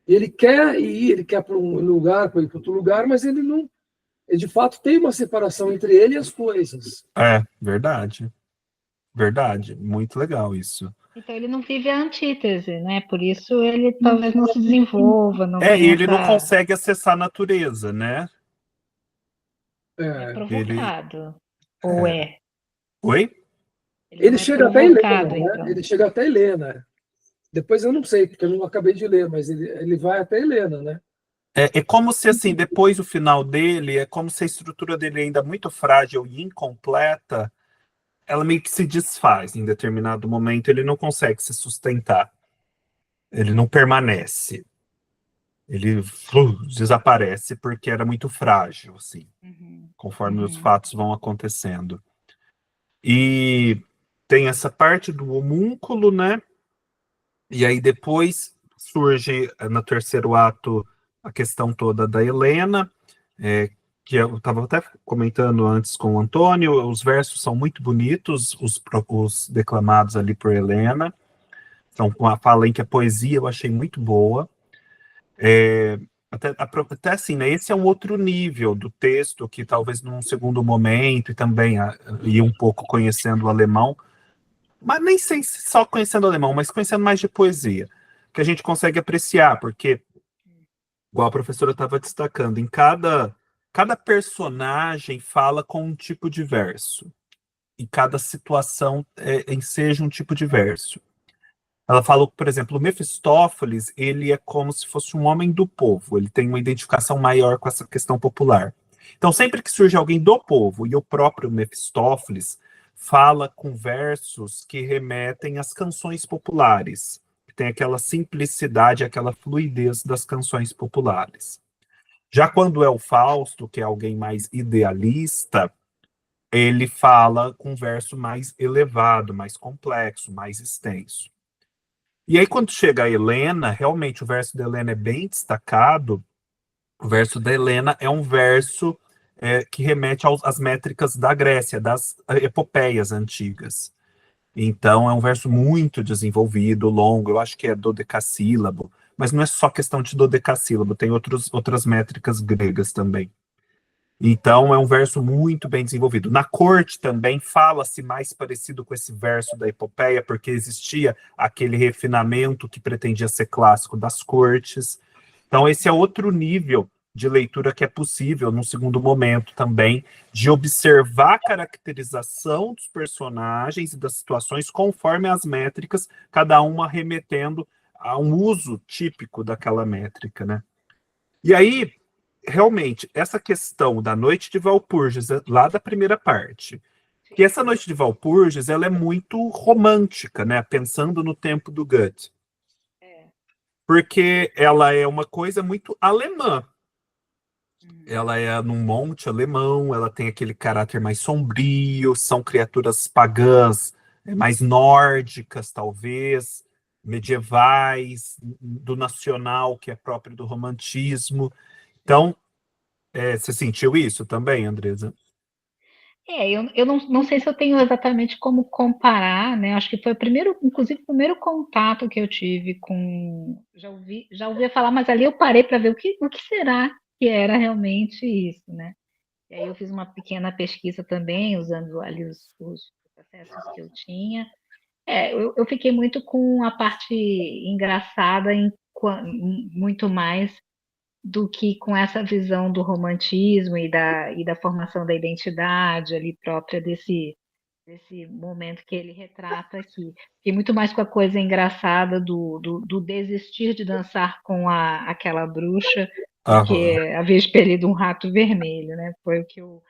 Ele quer ir, ele quer para um lugar, para ir para outro lugar, mas ele não. Ele, de fato, tem uma separação entre ele e as coisas. É, verdade. Verdade. Muito legal isso. Então ele não vive a antítese, né? Por isso ele talvez não se desenvolva, não tenha Ele não consegue acessar a natureza, né? É provocado. Ou é? Oi? Ele chega até Helena, né? Então. Ele chega até Helena. Depois eu não sei, porque eu não acabei de ler, mas ele vai até Helena, né? É como se, assim, depois o final dele, é como se a estrutura dele ainda muito frágil e incompleta, ela meio que se desfaz em determinado momento, ele não consegue se sustentar. Ele não permanece. Ele desaparece porque era muito frágil, assim, conforme os fatos vão acontecendo. E tem essa parte do homúnculo, né? E aí depois surge no terceiro ato a questão toda da Helena, que eu estava até comentando antes com o Antônio, os versos são muito bonitos, os declamados ali por Helena, então com a fala em que a poesia eu achei muito boa. Até assim, né, esse é um outro nível do texto que talvez num segundo momento, e também ir um pouco conhecendo o alemão, mas nem sei se só conhecendo o alemão, mas conhecendo mais de poesia, que a gente consegue apreciar, porque, igual a professora estava destacando, em cada personagem fala com um tipo de verso, e cada situação enseja um tipo de verso. Ela falou, por exemplo, o Mefistófeles, ele é como se fosse um homem do povo, ele tem uma identificação maior com essa questão popular. Então, sempre que surge alguém do povo, e o próprio Mefistófeles fala com versos que remetem às canções populares, que tem aquela simplicidade, aquela fluidez das canções populares. Já quando é o Fausto, que é alguém mais idealista, ele fala com um verso mais elevado, mais complexo, mais extenso. E aí, quando chega a Helena, realmente o verso da Helena é bem destacado. O verso da Helena é um verso que remete às métricas da Grécia, das epopeias antigas. Então, é um verso muito desenvolvido, longo, eu acho que é dodecassílabo, mas não é só questão de dodecassílabo, tem outras métricas gregas também. Então, é um verso muito bem desenvolvido. Na corte também fala-se mais parecido com esse verso da epopeia, porque existia aquele refinamento que pretendia ser clássico das cortes. Então, esse é outro nível de leitura que é possível, num segundo momento também, de observar a caracterização dos personagens e das situações conforme as métricas, cada uma remetendo a um uso típico daquela métrica, né? E aí, realmente, essa questão da Noite de Walpurgis, lá da primeira parte, que essa Noite de Walpurgis, ela é muito romântica, né? Pensando no tempo do Goethe. porque ela é uma coisa muito alemã. Ela é num monte alemão, ela tem aquele caráter mais sombrio, são criaturas pagãs, mais nórdicas, talvez, medievais, do nacional, que é próprio do romantismo. Então, você sentiu isso também, Andresa? Eu não sei se eu tenho exatamente como comparar, né? Acho que foi o primeiro, inclusive, o primeiro contato que eu tive com. Já ouvia falar, mas ali eu parei para ver o que será que era realmente isso, né? E aí eu fiz uma pequena pesquisa também, usando ali os processos que eu tinha. Eu fiquei muito com a parte engraçada, muito mais do que com essa visão do romantismo e da formação da identidade ali própria desse momento que ele retrata aqui. Fiquei muito mais com a coisa engraçada do desistir de dançar com aquela bruxa, Aham. porque havia expelido um rato vermelho, né? Foi o que eu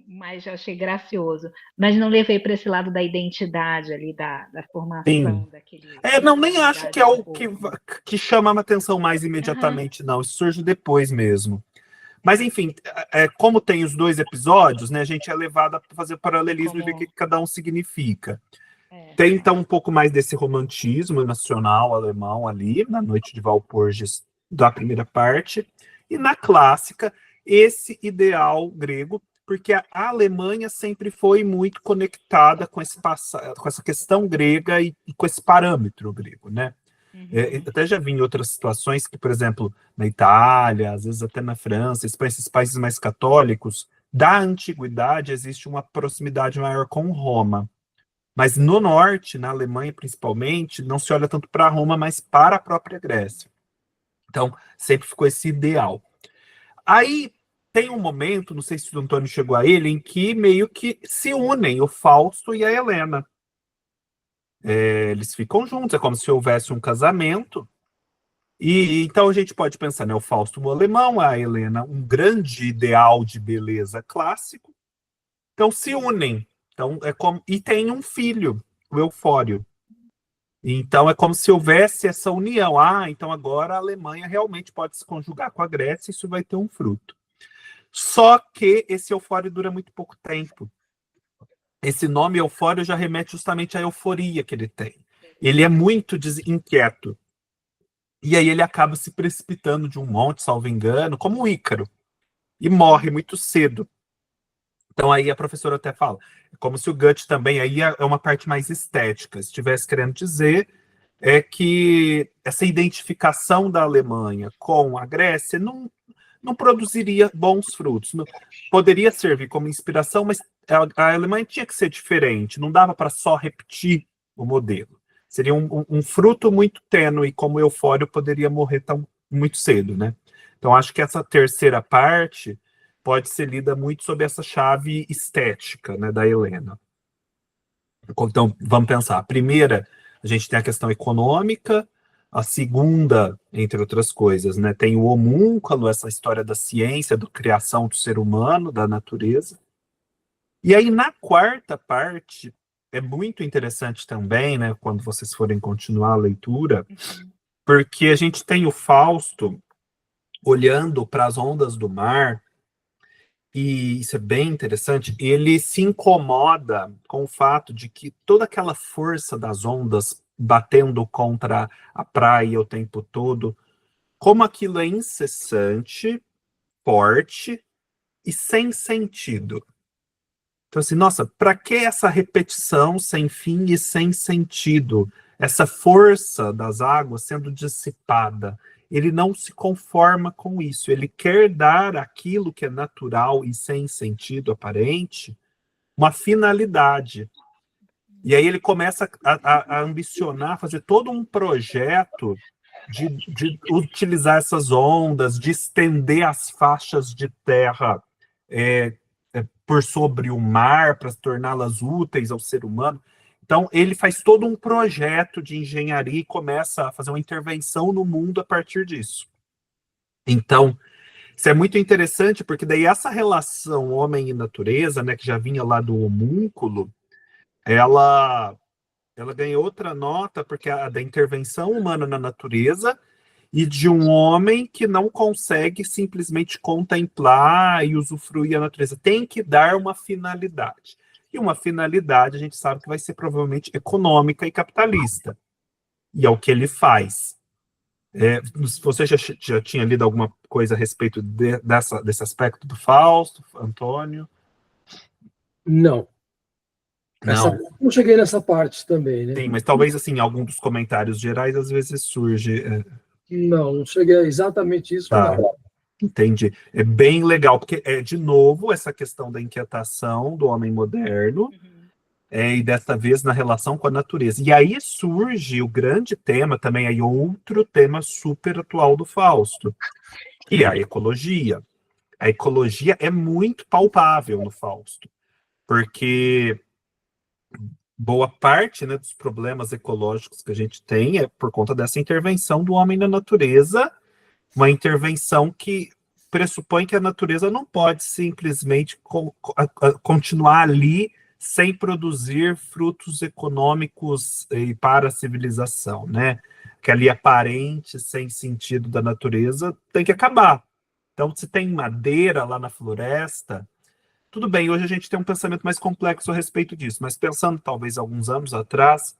mais achei gracioso. Mas não levei para esse lado da identidade ali, da Sim. formação Não, daquela nem acho que é unidade do o povo. que chama a atenção mais Aham, imediatamente, não. Isso surge depois mesmo. Mas, enfim, como tem os dois episódios, né, a gente é levado a fazer paralelismo e ver o que como cada um significa. é, Tem, então, um pouco mais desse romantismo nacional alemão ali, na Noite de Walpurgis, da primeira parte, e na clássica, esse ideal grego, porque a Alemanha sempre foi muito conectada com com essa questão grega e com esse parâmetro grego, né? uhum, Até já vi em outras situações que, por exemplo, na Itália, às vezes até na França, esses países mais católicos, da antiguidade existe uma proximidade maior com Roma. Mas no norte, na Alemanha principalmente, não se olha tanto para Roma, mas para a própria Grécia. Então, sempre ficou esse ideal. Aí tem um momento, não sei se o Antônio chegou a ele, em que meio que se unem o Fausto e a Helena. Eles ficam juntos, é como se houvesse um casamento. E então a gente pode pensar, né, o Fausto um alemão, a Helena um grande ideal de beleza clássico. Então se unem. Então é como e tem um filho, o Eufório. Então é como se houvesse essa união. Ah, então agora a Alemanha realmente pode se conjugar com a Grécia, e isso vai ter um fruto. Só que esse Eufório dura muito pouco tempo. Esse nome Eufório já remete justamente à euforia que ele tem. Ele é muito inquieto. E aí ele acaba se precipitando de um monte, salvo engano, como o Ícaro, e morre muito cedo. Então aí a professora até fala, é como se o Goethe também, aí é uma parte mais estética, estivesse querendo dizer que essa identificação da Alemanha com a Grécia não produziria bons frutos. Não, poderia servir como inspiração, mas a Alemanha tinha que ser diferente, não dava para só repetir o modelo. Seria um fruto muito tênue, como o Eufório poderia morrer muito cedo, né? Então, acho que essa terceira parte pode ser lida muito sob essa chave estética, né, da Helena. Então, vamos pensar. A primeira, a gente tem a questão econômica. A segunda, entre outras coisas, né, tem o homúnculo, essa história da ciência, da criação do ser humano, da natureza. E aí, na quarta parte, é muito interessante também, né, quando vocês forem continuar a leitura, uhum, porque a gente tem o Fausto olhando para as ondas do mar, e isso é bem interessante, ele se incomoda com o fato de que toda aquela força das ondas batendo contra a praia o tempo todo, como aquilo é incessante, forte e sem sentido. Então, assim, nossa, para que essa repetição sem fim e sem sentido? Essa força das águas sendo dissipada. Ele não se conforma com isso. Ele quer dar aquilo que é natural e sem sentido aparente uma finalidade. E aí ele começa a ambicionar, fazer todo um projeto de utilizar essas ondas, de estender as faixas de terra é, por sobre o mar para torná-las úteis ao ser humano. Então, ele faz todo um projeto de engenharia e começa a fazer uma intervenção no mundo a partir disso. Então, isso é muito interessante, porque daí essa relação homem e natureza, né, que já vinha lá do homúnculo, ela ganha outra nota, porque a da intervenção humana na natureza e de um homem que não consegue simplesmente contemplar e usufruir a natureza. Tem que dar uma finalidade. E uma finalidade, a gente sabe que vai ser provavelmente econômica e capitalista. E é o que ele faz. Você já tinha lido alguma coisa a respeito desse aspecto do Fausto, Antônio? Não. Não. Não cheguei nessa parte também, né? Sim, mas talvez, assim, algum dos comentários gerais, às vezes surge... Não cheguei a exatamente isso, Tá. não. Entendi. É bem legal, porque de novo, essa questão da inquietação do homem moderno, e dessa vez na relação com a natureza. E aí surge o grande tema também, aí outro tema super atual do Fausto, que é a ecologia. A ecologia é muito palpável no Fausto, porque boa parte, né, dos problemas ecológicos que a gente tem é por conta dessa intervenção do homem na natureza, uma intervenção que pressupõe que a natureza não pode simplesmente continuar ali sem produzir frutos econômicos para a civilização, né? Que ali aparente, sem sentido da natureza, tem que acabar. Então, se tem madeira lá na floresta, tudo bem, hoje a gente tem um pensamento mais complexo a respeito disso, mas pensando talvez alguns anos atrás,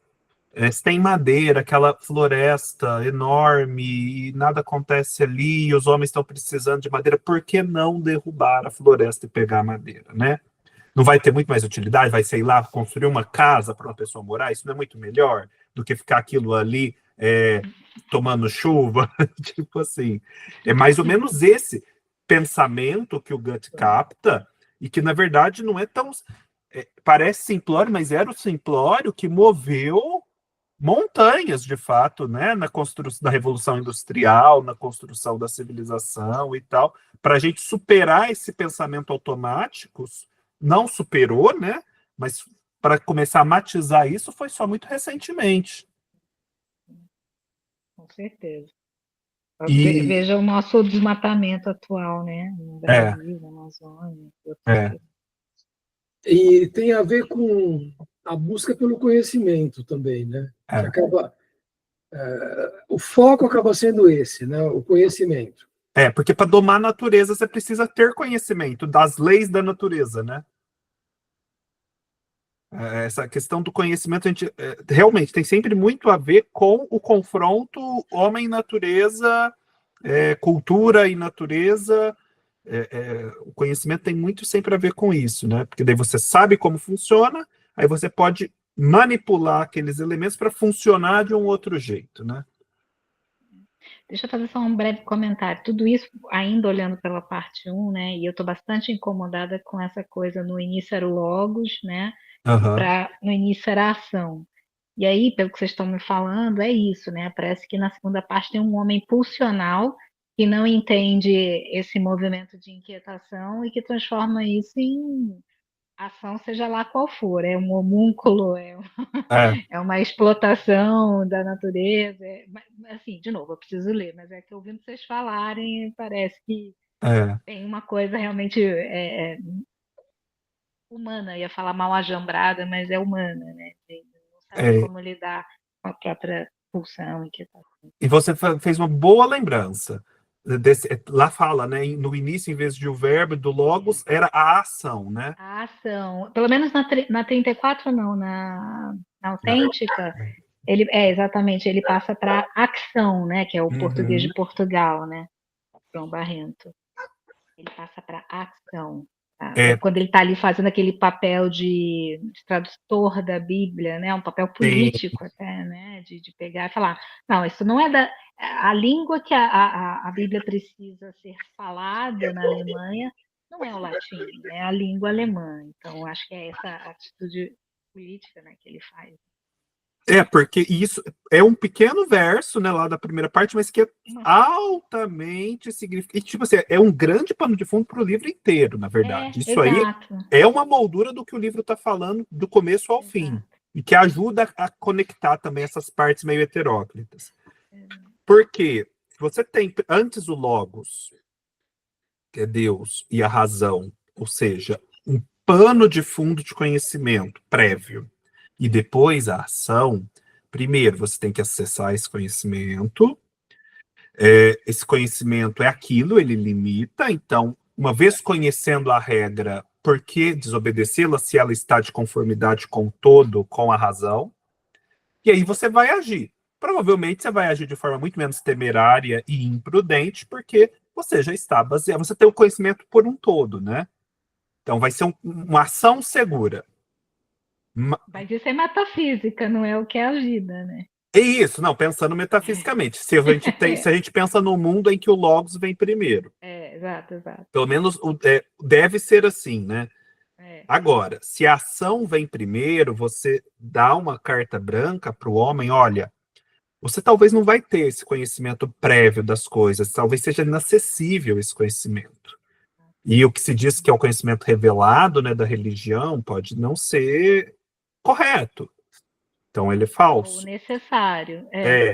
se tem madeira, aquela floresta enorme, e nada acontece ali, e os homens estão precisando de madeira, por que não derrubar a floresta e pegar a madeira, né? Não vai ter muito mais utilidade? Vai, sei lá, construir uma casa para uma pessoa morar? Isso não é muito melhor do que ficar aquilo ali tomando chuva? Tipo assim, é mais ou menos esse pensamento que o Goethe capta, e que, na verdade, não é tão... parece simplório, mas era o simplório que moveu montanhas, de fato, né, na construção da Revolução Industrial, na construção da civilização e tal, para a gente superar esse pensamento automático, não superou, né, mas para começar a matizar isso foi só muito recentemente. Com certeza. Veja o nosso desmatamento atual, né, no Brasil, na Amazônia. E tem a ver com a busca pelo conhecimento também, né? Que acaba, o foco acaba sendo esse, né? O conhecimento. Porque para domar a natureza você precisa ter conhecimento das leis da natureza, né? Essa questão do conhecimento, a gente realmente tem sempre muito a ver com o confronto homem-natureza, cultura e natureza. O conhecimento tem muito sempre a ver com isso, né? Porque daí você sabe como funciona, aí você pode manipular aqueles elementos para funcionar de um outro jeito, né? Deixa eu fazer só um breve comentário. Tudo isso ainda olhando pela parte 1, né? E eu estou bastante incomodada com essa coisa, no início era o logos, né? No início era a ação. E aí, pelo que vocês estão me falando, é isso, né? Parece que na segunda parte tem um homem pulsional que não entende esse movimento de inquietação e que transforma isso em ação, seja lá qual for. É um homúnculo, é uma explotação da natureza. Assim, de novo, eu preciso ler, mas é que ouvindo vocês falarem, parece que tem uma coisa realmente humana. Eu ia falar mal ajambrada, mas é humana, né? Não saber como lidar com a própria pulsão, inquietação. E você fez uma boa lembrança. Lá fala, né? No início, em vez de o verbo do logos, era a ação, né? A ação. Pelo menos na 34, não. Na autêntica, exatamente, ele passa para ação, né? Que é o português de Portugal, né? João Barrento. Ele passa para ação. Tá? Quando ele está ali fazendo aquele papel de tradutor da Bíblia, né? Um papel político até, né? De pegar e falar, não, isso não é a língua que a Bíblia precisa ser falada na Alemanha, não é o latim, é a língua alemã. Então, acho que é essa atitude política, né, que ele faz. Porque isso é um pequeno verso, né, lá da primeira parte, mas que é altamente significativo. E, tipo assim, é um grande pano de fundo para o livro inteiro, na verdade. Isso aí é uma moldura do que o livro está falando do começo ao fim. E que ajuda a conectar também essas partes meio heteróclitas. Porque você tem, antes o logos, que é Deus, e a razão, ou seja, um pano de fundo de conhecimento prévio, e depois a ação, primeiro você tem que acessar esse conhecimento, Esse conhecimento é aquilo, ele limita, então, uma vez conhecendo a regra, por que desobedecê-la se ela está de conformidade com o todo, com a razão? E aí você vai agir. Provavelmente você vai agir de forma muito menos temerária e imprudente, porque você já está baseado, você tem o conhecimento por um todo, né? Então vai ser uma ação segura. Mas isso é metafísica, não é o que é a vida, né? É isso, não, pensando metafisicamente. Se a gente pensa no mundo em que o Logos vem primeiro. Exato, exato. Pelo menos deve ser assim, né? É. Agora, se a ação vem primeiro, você dá uma carta branca para o homem, olha, você talvez não vai ter esse conhecimento prévio das coisas, talvez seja inacessível esse conhecimento. E o que se diz que é o conhecimento revelado, né, da religião pode não ser correto. Então ele é falso. Ou necessário.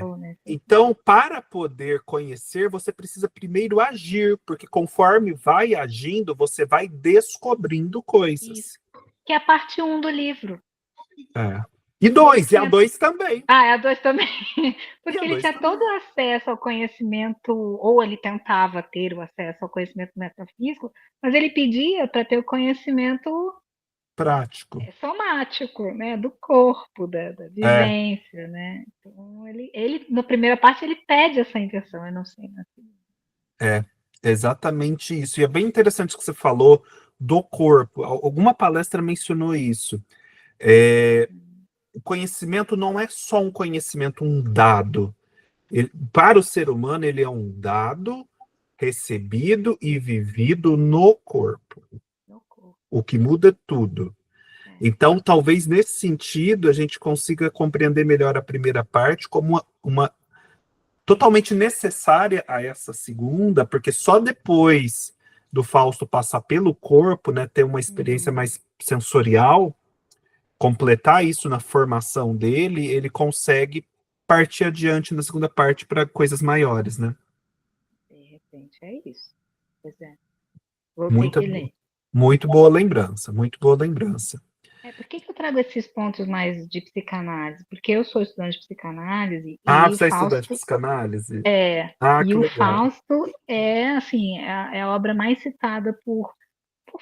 Ou necessário. Então, para poder conhecer, você precisa primeiro agir, porque conforme vai agindo, você vai descobrindo coisas. Isso. Que é a parte 1 do livro. E 2, e a 2 também. A 2 também. Porque ele tinha todo o acesso ao conhecimento, ou ele tentava ter o acesso ao conhecimento metafísico, mas ele pedia para ter o conhecimento prático, somático, né, do corpo, da vivência, né? Então ele na primeira parte ele pede essa intenção, eu não sei na segunda. Exatamente isso. E é bem interessante o que você falou do corpo. Alguma palestra mencionou isso. O conhecimento não é só um conhecimento, um dado. Para o ser humano, ele é um dado recebido e vivido no corpo. O que muda tudo. Então, talvez nesse sentido, a gente consiga compreender melhor a primeira parte como uma totalmente necessária a essa segunda, porque só depois do Fausto passar pelo corpo, né, ter uma experiência mais sensorial, completar isso na formação dele, ele consegue partir adiante na segunda parte para coisas maiores, né? De repente é isso. Pois é. Muito boa lembrança, muito boa lembrança. Por que eu trago esses pontos mais de psicanálise? Porque eu sou estudante de psicanálise. Você é estudante de psicanálise? E o Fausto assim, é a obra mais citada por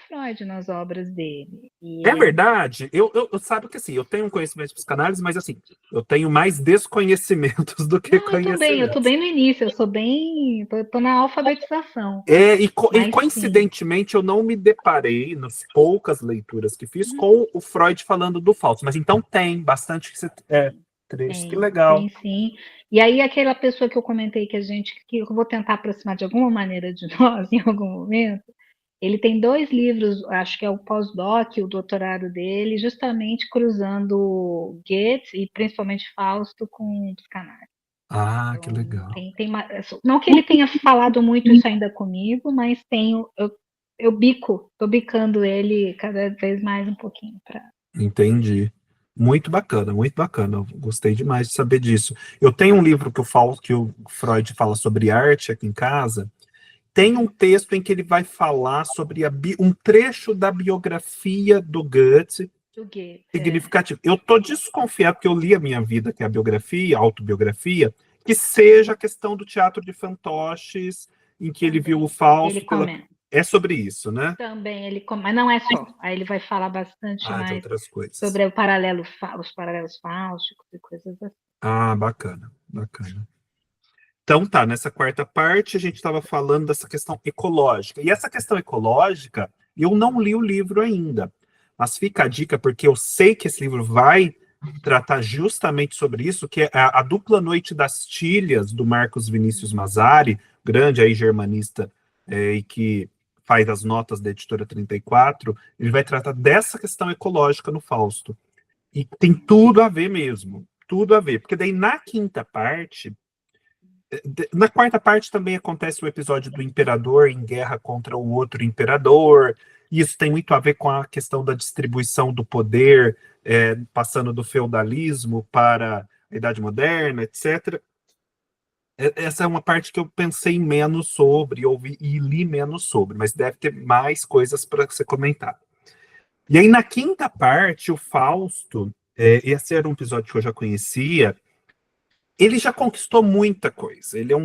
Freud nas obras dele. É verdade? Eu sabe que assim, eu tenho um conhecimento de psicanálise, mas assim, eu tenho mais desconhecimentos do que conhecimentos. Eu tô bem no início, eu sou bem. Tô na alfabetização. E coincidentemente eu não me deparei, nas poucas leituras que fiz, com o Freud falando do Fausto, mas então tem bastante trecho, que legal. Sim. E aí, aquela pessoa que eu comentei que eu vou tentar aproximar de alguma maneira de nós em algum momento. Ele tem 2 livros, acho que é o pós-doc, o doutorado dele, justamente cruzando Goethe e principalmente Fausto com psicanálise. Então, que legal. Não que ele tenha falado muito isso ainda comigo, mas tô bicando ele cada vez mais um pouquinho. Entendi. Muito bacana, muito bacana. Eu gostei demais de saber disso. Eu tenho um livro que o Freud fala sobre arte aqui em casa. Tem um texto em que ele vai falar sobre um trecho da biografia do Goethe, significativo. Eu estou desconfiado, porque eu li a minha vida, que é a biografia, a autobiografia, que seja a questão do teatro de fantoches, em que ele viu o Fausto. É sobre isso, né? Também, mas não é só. Aí ele vai falar bastante mais outras coisas. sobre os paralelos fáusticos e coisas assim. Bacana. Então tá, nessa quarta parte a gente estava falando dessa questão ecológica. E essa questão ecológica, eu não li o livro ainda, mas fica a dica, porque eu sei que esse livro vai tratar justamente sobre isso, que é a Dupla Noite das Tilhas, do Marcos Vinícius Mazzari, grande aí germanista, e que faz as notas da editora 34, ele vai tratar dessa questão ecológica no Fausto. E tem tudo a ver mesmo, tudo a ver, porque daí na quinta parte... Na quarta parte também acontece o episódio do imperador em guerra contra o outro imperador, e isso tem muito a ver com a questão da distribuição do poder, passando do feudalismo para a Idade Moderna, etc. Essa é uma parte que eu pensei menos sobre, ouvi e li menos sobre, mas deve ter mais coisas para você comentar. E aí, na quinta parte, o Fausto, esse era um episódio que eu já conhecia, ele já conquistou muita coisa. Ele é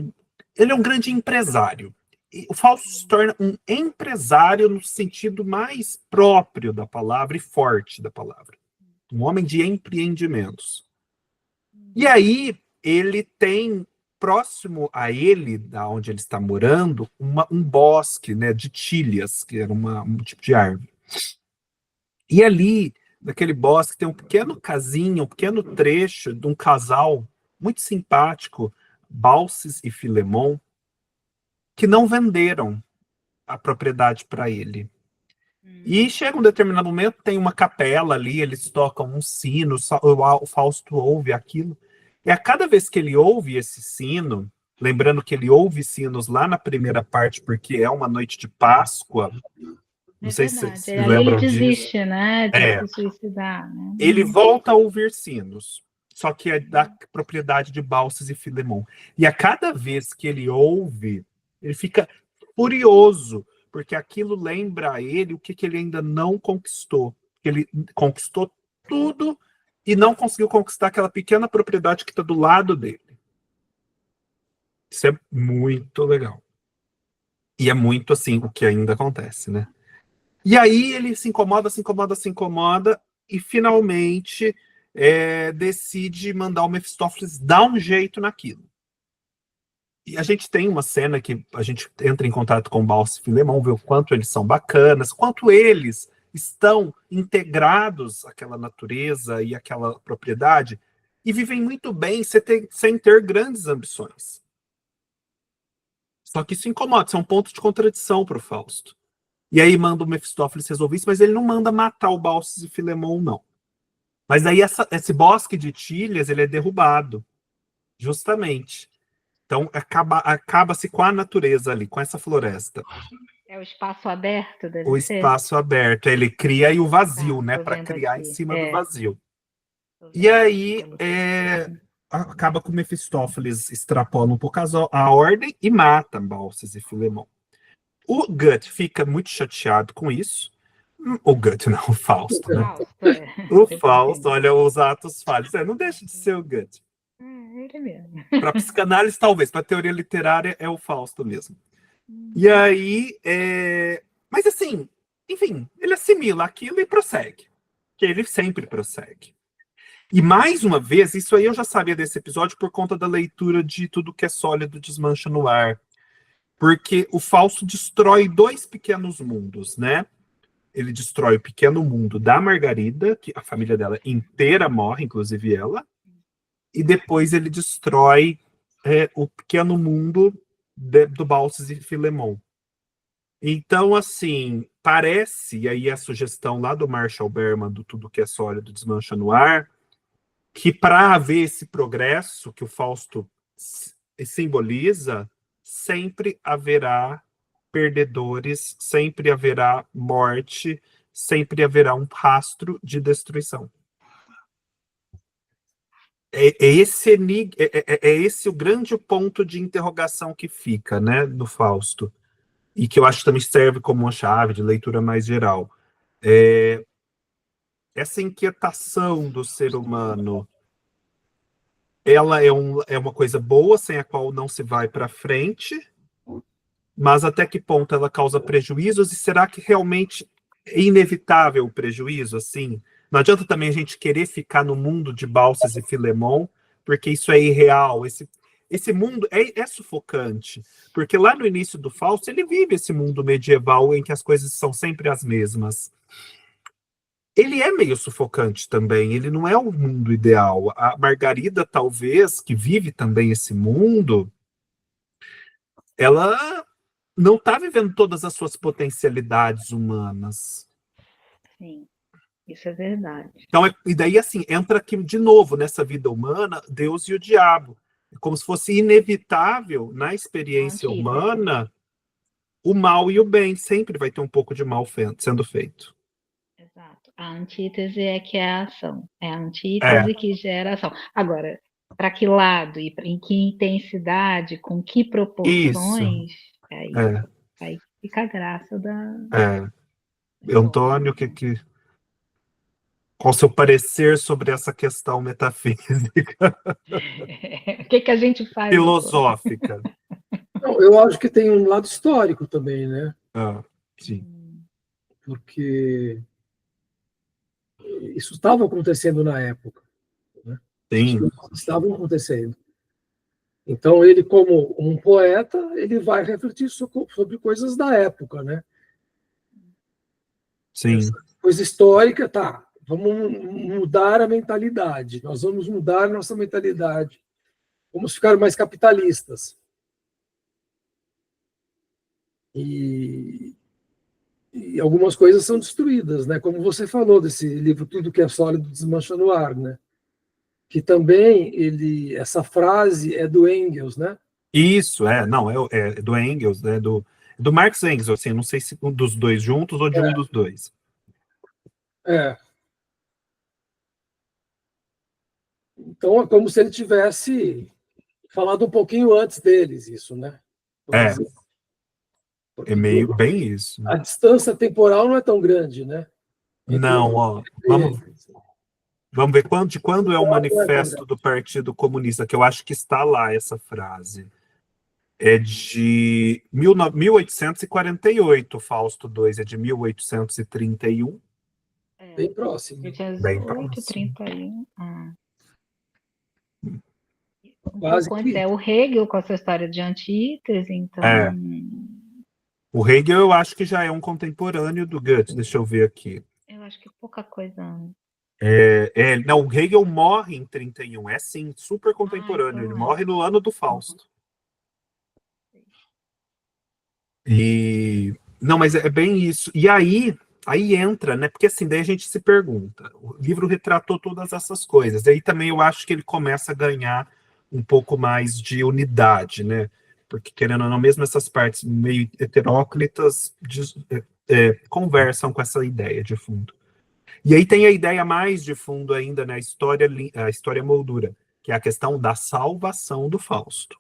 ele é um grande empresário. E o Fausto se torna um empresário no sentido mais próprio da palavra e forte da palavra. Um homem de empreendimentos. E aí, ele tem, próximo a ele, da onde ele está morando, um bosque, né, de tílias, que era um tipo de árvore. E ali, naquele bosque, tem um pequeno casinho, um pequeno trecho de um casal muito simpático, Balses e Filemon, que não venderam a propriedade para ele. E chega um determinado momento, tem uma capela ali, eles tocam um sino, o Fausto ouve aquilo. E a cada vez que ele ouve esse sino, lembrando que ele ouve sinos lá na primeira parte, porque é uma noite de Páscoa, não sei se vocês se lembram ele disso. desiste, né, de se suicidar. Né? Ele volta a ouvir sinos, só que é da propriedade de Balses e Filemon. E a cada vez que ele ouve, ele fica furioso, porque aquilo lembra a ele o que ele ainda não conquistou. Ele conquistou tudo e não conseguiu conquistar aquela pequena propriedade que está do lado dele. Isso é muito legal. E é muito assim o que ainda acontece, né? E aí ele se incomoda, e finalmente decide mandar o Mefistófeles dar um jeito naquilo. E a gente tem uma cena que a gente entra em contato com Balses e Filemon, vê o quanto eles são bacanas, quanto eles estão integrados àquela natureza e àquela propriedade, e vivem muito bem sem ter grandes ambições. Só que isso incomoda, isso é um ponto de contradição para o Fausto. E aí manda o Mefistófeles resolver isso, mas ele não manda matar o Balses e Filemon, não. Mas aí esse bosque de Tílias, ele é derrubado, justamente. Então acaba-se com a natureza ali, com essa floresta. É o espaço aberto deve O ser? espaço aberto, ele cria aí o vazio, né? Para criar aqui. em cima do vazio. E aí acaba com o Mefistófeles extrapola um pouco a ordem e mata Balses e Filemon. O Gut fica muito chateado com isso. O Gut, não, o Fausto, né? O Fausto, olha os atos falhos. Não deixa de ser o Gut. Ele mesmo. Para psicanálise, talvez. Para teoria literária, é o Fausto mesmo. E aí... Mas assim, enfim, ele assimila aquilo e prossegue. Que ele sempre prossegue. E mais uma vez, isso aí eu já sabia desse episódio por conta da leitura de Tudo que é Sólido Desmancha no Ar. Porque o Fausto destrói 2 pequenos mundos, né? Ele destrói o pequeno mundo da Margarida, que a família dela inteira morre, inclusive ela, e depois ele destrói o pequeno mundo do Balses e Filemon. Então, assim, parece, e aí a sugestão lá do Marshall Berman, do Tudo que é Sólido Desmancha no Ar, que para haver esse progresso que o Fausto simboliza, sempre haverá perdedores, sempre haverá morte, sempre haverá um rastro de destruição. É esse o grande ponto de interrogação que fica, né, do Fausto, e que eu acho que também serve como uma chave de leitura mais geral. Essa inquietação do ser humano, ela é uma coisa boa, sem a qual não se vai para frente, mas até que ponto ela causa prejuízos, e será que realmente é inevitável o prejuízo? Assim, não adianta também a gente querer ficar no mundo de Balses e Filemon, porque isso é irreal. Esse mundo é sufocante, porque lá no início do Fausto, ele vive esse mundo medieval em que as coisas são sempre as mesmas. Ele é meio sufocante também, ele não é o mundo ideal. A Margarida, talvez, que vive também esse mundo, ela não está vivendo todas as suas potencialidades humanas. Sim, isso é verdade. Então, e daí, assim, entra aqui de novo nessa vida humana, Deus e o diabo. É como se fosse inevitável, na experiência humana, o mal e o bem. Sempre vai ter um pouco de mal sendo feito. Exato. A antítese é que é a ação. É a antítese que gera a ação. Agora, para que lado e em que intensidade, com que proporções, aí fica a graça da... Antônio, qual o seu parecer sobre essa questão metafísica? O que a gente faz? Filosófica. Não, eu acho que tem um lado histórico também, né? Sim. Porque isso estava acontecendo na época, né? Essas Sim. coisas estavam acontecendo. Então, ele, como um poeta, ele vai refletir sobre coisas da época, né? Sim. Essa coisa histórica, tá. Vamos mudar a mentalidade. Nós vamos mudar a nossa mentalidade. Vamos ficar mais capitalistas. E algumas coisas são destruídas, né? Como você falou desse livro Tudo que é Sólido Desmancha no Ar, né? Que também essa frase é do Engels, né? Isso, não, é do Engels, né? Do Marx Engels, assim, não sei se um dos dois juntos ou de um dos dois. Então é como se ele tivesse falado um pouquinho antes deles, isso, né? É meio bem isso. A distância temporal não é tão grande, né? Não, ó, vamos ver de quando é o manifesto do Partido Comunista, que eu acho que está lá essa frase. É de 1848, Fausto II é de 1831. Bem próximo. Bem próximo. 31. Quase pouco antes é o Hegel com a sua história de antítese, então... O Hegel eu acho que já é um contemporâneo do Goethe, deixa eu ver aqui. Eu acho que pouca coisa... Não, o Hegel morre em 31, é sim, super contemporâneo, então ele morre no ano do Fausto. Não, mas é bem isso. E aí entra, né? Porque assim, daí a gente se pergunta. O livro retratou todas essas coisas. Daí também eu acho que ele começa a ganhar um pouco mais de unidade, né? Porque, querendo ou não, mesmo essas partes meio heteróclitas conversam com essa ideia de fundo. E aí tem a ideia mais de fundo ainda, né? A história moldura, que é a questão da salvação do Fausto.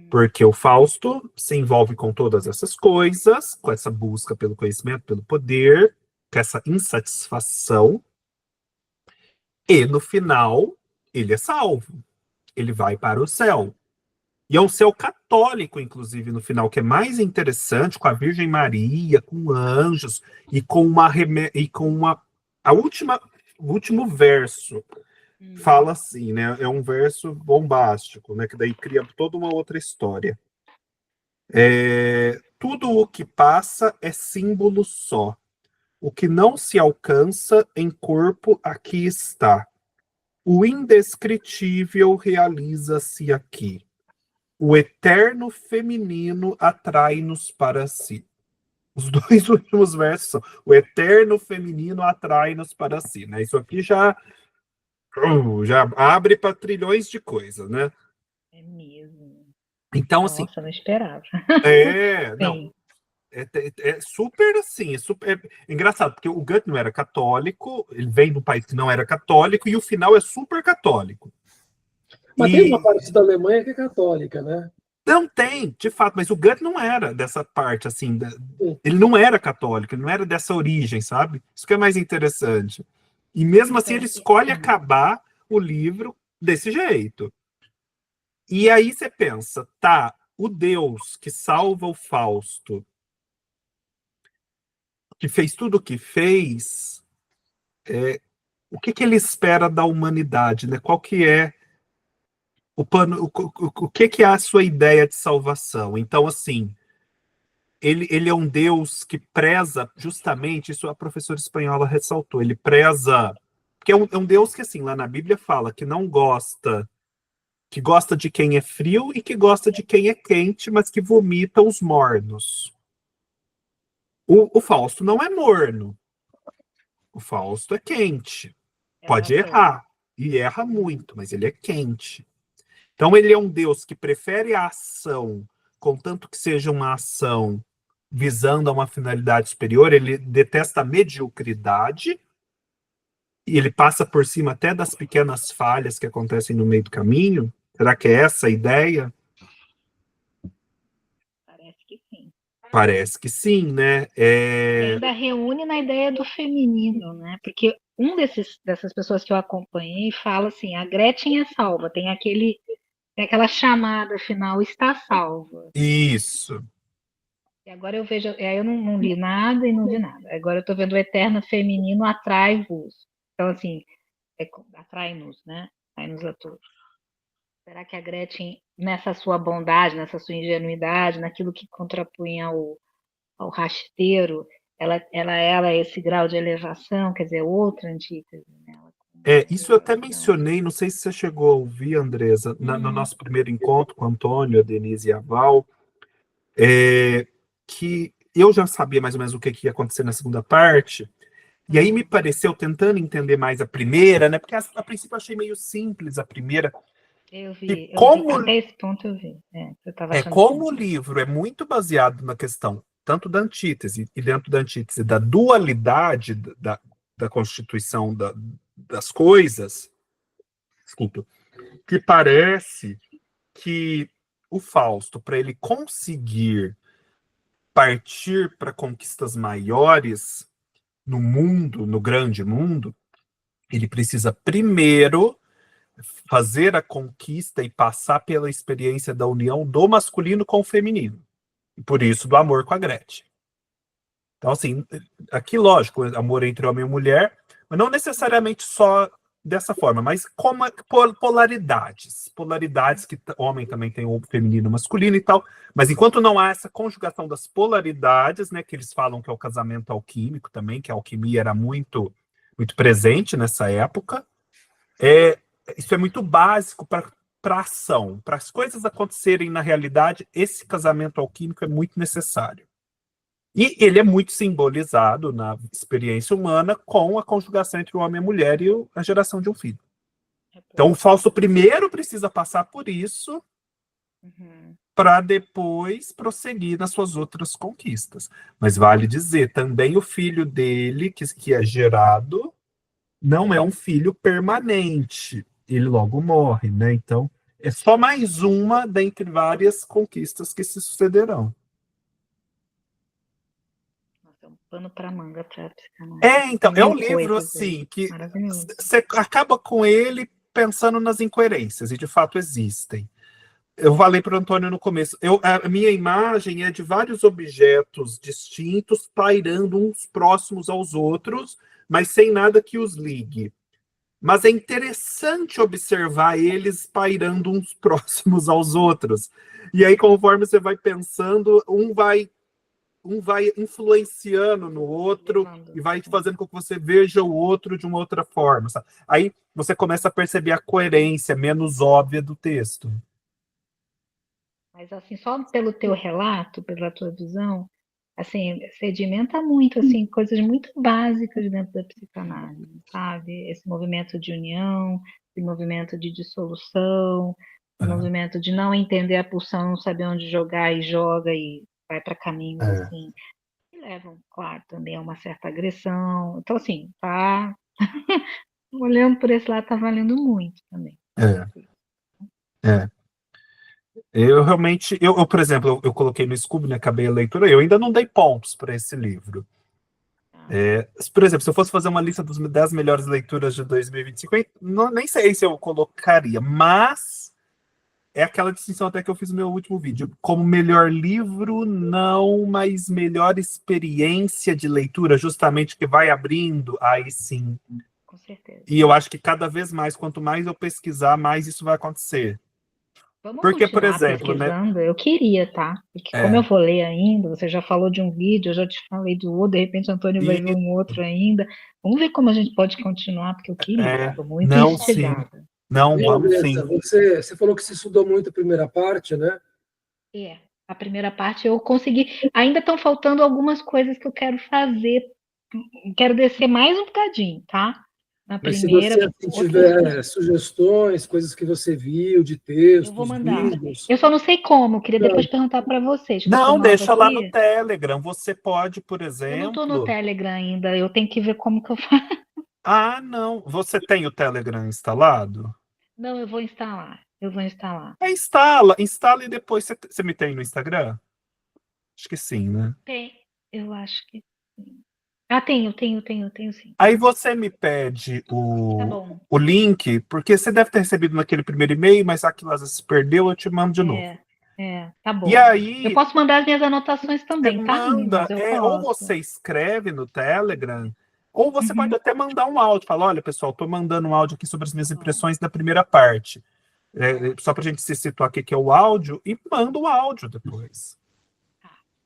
Porque o Fausto se envolve com todas essas coisas, com essa busca pelo conhecimento, pelo poder, com essa insatisfação, e no final ele é salvo. Ele vai para o céu. E é um céu católico, inclusive, no final, que é mais interessante, com a Virgem Maria, com anjos, e com o último verso fala assim, né? É um verso bombástico, né? Que daí cria toda uma outra história. Tudo o que passa é símbolo só. O que não se alcança em corpo aqui está. O indescritível realiza-se aqui. O eterno feminino atrai-nos para si. Os dois últimos versos são: o eterno feminino atrai-nos para si, né? Isso aqui já abre para trilhões de coisas, né? É mesmo. Então, Nossa, assim. Não esperava. Não. É super assim, super engraçado, porque o Goethe não era católico, ele vem de um país que não era católico, e o final é super católico. Mas tem uma parte da Alemanha que é católica, né? Não tem, de fato, mas o Goethe não era dessa parte, assim, ele não era católico, ele não era dessa origem, sabe? Isso que é mais interessante. E mesmo assim ele escolhe acabar o livro desse jeito. E aí você pensa, tá, o Deus que salva o Fausto, que fez tudo o que fez, o que ele espera da humanidade, né? Qual que é o que é a sua ideia de salvação? Então, assim, ele é um Deus que preza justamente, isso a professora espanhola ressaltou, ele preza, porque é um Deus que, assim, lá na Bíblia fala que não gosta, que gosta de quem é frio e que gosta de quem é quente, mas que vomita os mornos. O Fausto não é morno. O Fausto é quente. Pode errar. E erra muito, mas ele é quente. Então ele é um Deus que prefere a ação, contanto que seja uma ação visando a uma finalidade superior. Ele detesta a mediocridade e ele passa por cima até das pequenas falhas que acontecem no meio do caminho. Será que é essa a ideia? Parece que sim. Parece que sim, né? E ainda reúne na ideia do feminino, né? Porque dessas pessoas que eu acompanhei fala assim, a Gretchen é salva, tem aquele É aquela chamada final, está salva. Isso. E agora eu vejo, aí eu não li nada e não vi nada. Agora eu estou vendo o Eterno Feminino atrai-vos. Então, assim, atrai-nos, né? Atrai-nos a todos. Será que a Gretchen, nessa sua bondade, nessa sua ingenuidade, naquilo que contrapunha ao rasteiro, ela é esse grau de elevação, quer dizer, outra antítese, né? Isso eu até mencionei, não sei se você chegou a ouvir, Andresa, no nosso primeiro encontro com o Antônio, a Denise e a Val, que eu já sabia mais ou menos o que ia acontecer na segunda parte, e aí me pareceu, tentando entender mais a primeira, né? Porque a princípio eu achei meio simples a primeira. Eu E vi, como, até esse ponto eu vi. Eu estava achando como o simples. livro é muito baseado na questão tanto da antítese e dentro da antítese da dualidade da constituição das coisas, desculpa, que parece que o Fausto, para ele conseguir partir para conquistas maiores no mundo, no grande mundo, ele precisa primeiro fazer a conquista e passar pela experiência da união do masculino com o feminino. E por isso do amor com a Gretchen. Então, assim, aqui, lógico, amor entre homem e mulher, mas não necessariamente só dessa forma, mas como polaridades. Polaridades que homem também tem o feminino e o masculino e tal, mas enquanto não há essa conjugação das polaridades, né, que eles falam que é o casamento alquímico também, que a alquimia era muito, muito presente nessa época, isso é muito básico para ação. Para as coisas acontecerem na realidade, esse casamento alquímico é muito necessário. E ele é muito simbolizado na experiência humana com a conjugação entre o homem e a mulher e a geração de um filho. Então, o Fausto primeiro precisa passar por isso para depois prosseguir nas suas outras conquistas. Mas vale dizer, também o filho dele, que é gerado, não é um filho permanente. Ele logo morre, né? Então, é só mais uma dentre várias conquistas que se sucederão. Nossa, é um pano para manga para psicanálise. Então, é um livro assim que você acaba com ele pensando nas incoerências, e de fato existem. Eu falei para o Antônio no começo, a minha imagem é de vários objetos distintos pairando uns próximos aos outros, mas sem nada que os ligue. Mas é interessante observar eles pairando uns próximos aos outros. E aí, conforme você vai pensando, um vai influenciando no outro e vai fazendo com que você veja o outro de uma outra forma. Sabe? Aí você começa a perceber a coerência menos óbvia do texto. Mas, assim, só pelo teu relato, pela tua visão, assim, sedimenta muito, assim, coisas muito básicas dentro da psicanálise, sabe? Esse movimento de união, esse movimento de dissolução, esse movimento de não entender a pulsão, não saber onde jogar e joga e vai para caminhos, assim, que levam, claro, também a uma certa agressão. Então, assim, tá... olhando por esse lado, tá valendo muito também. Eu realmente, por exemplo, eu coloquei no Scooby, né, acabei a leitura, eu ainda não dei pontos para esse livro. Por exemplo, se eu fosse fazer uma lista das 10 melhores leituras de 2025, nem sei se eu colocaria, mas é aquela distinção até que eu fiz no meu último vídeo. Como melhor livro, não, mas melhor experiência de leitura, justamente que vai abrindo, aí sim. Com certeza. E eu acho que cada vez mais, quanto mais eu pesquisar, mais isso vai acontecer. Vamos Porque, por continuar exemplo, pesquisando? Né? Eu queria, tá? Porque como eu vou ler ainda, você já falou de um vídeo, eu já te falei do outro, de repente o Antônio vai ver um outro ainda. Vamos ver como a gente pode continuar, porque eu queria, estou muito instigada. Sim. Não, vamos sim. Você falou que você estudou muito a primeira parte, né? A primeira parte eu consegui. Ainda estão faltando algumas coisas que eu quero fazer. Quero descer mais um bocadinho, tá? Na primeira. Mas se você tiver sugestões, coisas que você viu de textos, eu vou mandar. vídeos... Eu só não sei como, eu queria depois perguntar para vocês. Não, deixa lá no Telegram. Você pode, por exemplo... Eu não estou no Telegram ainda, eu tenho que ver como que eu faço. Ah, não. Você tem o Telegram instalado? Não, eu vou instalar. Instala e depois você me tem no Instagram? Acho que sim, né? Tem, eu acho que sim. Tenho sim. Aí você me pede Tá bom. o link, porque você deve ter recebido naquele primeiro e-mail, mas aquilo às vezes se perdeu, eu te mando de novo. Tá bom. E aí, Eu posso mandar as minhas anotações você também, tá, manda, meninas? Eu ou posso. você escreve no Telegram, ou você Uhum. pode até mandar um áudio. Fala, olha, pessoal, estou mandando um áudio aqui sobre as minhas impressões da primeira parte. Só para a gente se situar aqui que é o áudio, e manda o áudio depois.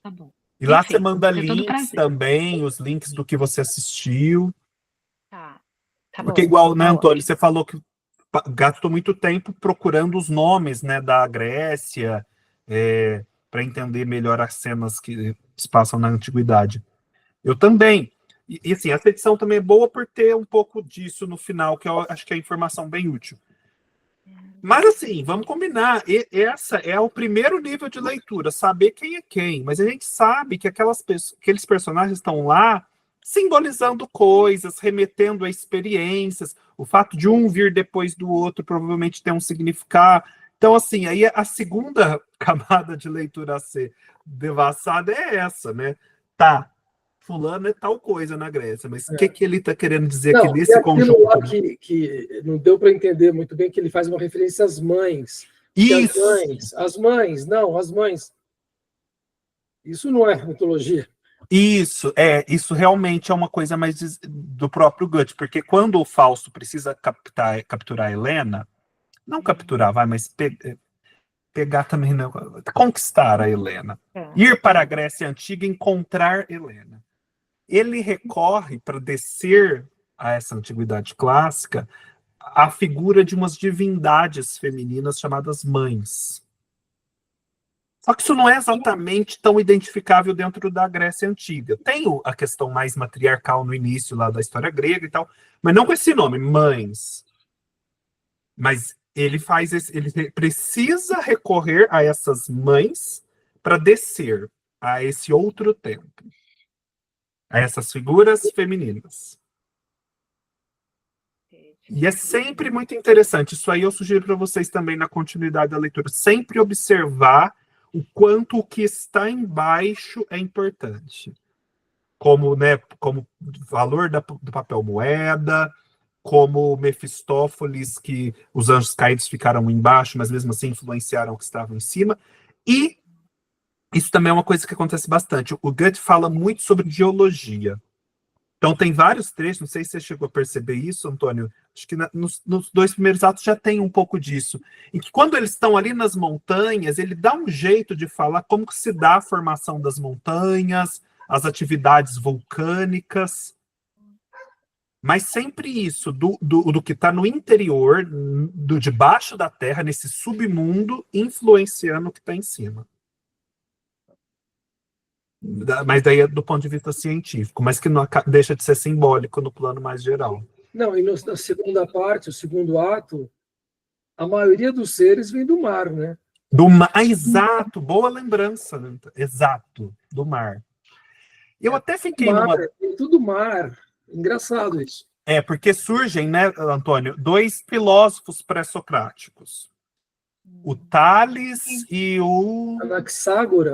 Tá bom. E lá você Perfeito, manda com todo links prazer. também, os links do que você assistiu. Tá Porque bom. igual, né, Tá Antônio, ótimo. você falou que gastou muito tempo procurando os nomes, né, da Grécia, para entender melhor as cenas que se passam na antiguidade. Eu também. E assim, essa edição também é boa por ter um pouco disso no final, que eu acho que é informação bem útil. Mas assim, vamos combinar, essa é o primeiro nível de leitura, saber quem é quem. Mas a gente sabe que aqueles personagens estão lá simbolizando coisas, remetendo a experiências. O fato de um vir depois do outro provavelmente tem um significado. Então, assim, aí a segunda camada de leitura a ser devassada é essa, né? Tá, fulano é tal coisa na Grécia, mas o que ele está querendo dizer aqui Não, e nesse aquilo conjunto? lá que não deu para entender muito bem, que ele faz uma referência às mães. Que Isso! as mães. Isso não é mitologia. Isso realmente é uma coisa mais do próprio Goethe, porque quando o Fausto precisa capturar a Helena, não capturar, mas pegar também, não, conquistar a Helena, ir para a Grécia Antiga e encontrar Helena. Ele recorre para descer a essa antiguidade clássica a figura de umas divindades femininas chamadas mães. Só que isso não é exatamente tão identificável dentro da Grécia Antiga. Tem a questão mais matriarcal no início lá da história grega e tal, mas não com esse nome, mães. Mas ele precisa recorrer a essas mães para descer a esse outro tempo, a essas figuras femininas. E é sempre muito interessante. Isso aí eu sugiro para vocês também na continuidade da leitura. Sempre observar o quanto o que está embaixo é importante. Como, né, como valor do papel moeda, como Mefistófeles, que os anjos caídos ficaram embaixo, mas mesmo assim influenciaram o que estava em cima. E isso também é uma coisa que acontece bastante. O Goethe fala muito sobre geologia. Então tem vários trechos, não sei se você chegou a perceber isso, Antônio, acho que nos dois primeiros atos já tem um pouco disso, em que quando eles estão ali nas montanhas, ele dá um jeito de falar como que se dá a formação das montanhas, as atividades vulcânicas, mas sempre isso, do que está no interior, do debaixo da terra, nesse submundo, influenciando o que está em cima. Mas daí é do ponto de vista científico, mas que não deixa de ser simbólico no plano mais geral. Não, e na segunda parte, o segundo ato, a maioria dos seres vem do mar, né? Do mar, exato, boa lembrança, né? Exato, do mar. Eu até fiquei numa... É tudo mar. Engraçado isso. Porque surgem, né, Antônio, dois filósofos pré-socráticos. O Tales e o...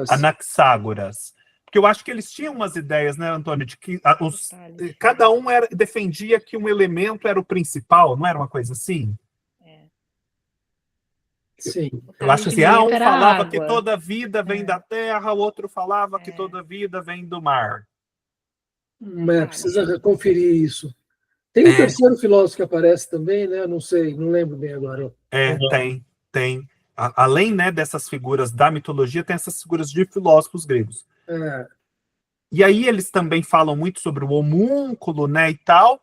Anaxágoras. Porque eu acho que eles tinham umas ideias, né, Antônio, de que cada um defendia que um elemento era o principal, não era uma coisa assim? Sim. Eu acho assim, um falava que toda vida vem da terra, o outro falava que toda vida vem do mar. Precisa conferir isso. Tem um terceiro filósofo que aparece também, né? Não sei, não lembro bem agora. Tem. Além, né, dessas figuras da mitologia, tem essas figuras de filósofos gregos. E aí eles também falam muito sobre o homúnculo, né, e tal.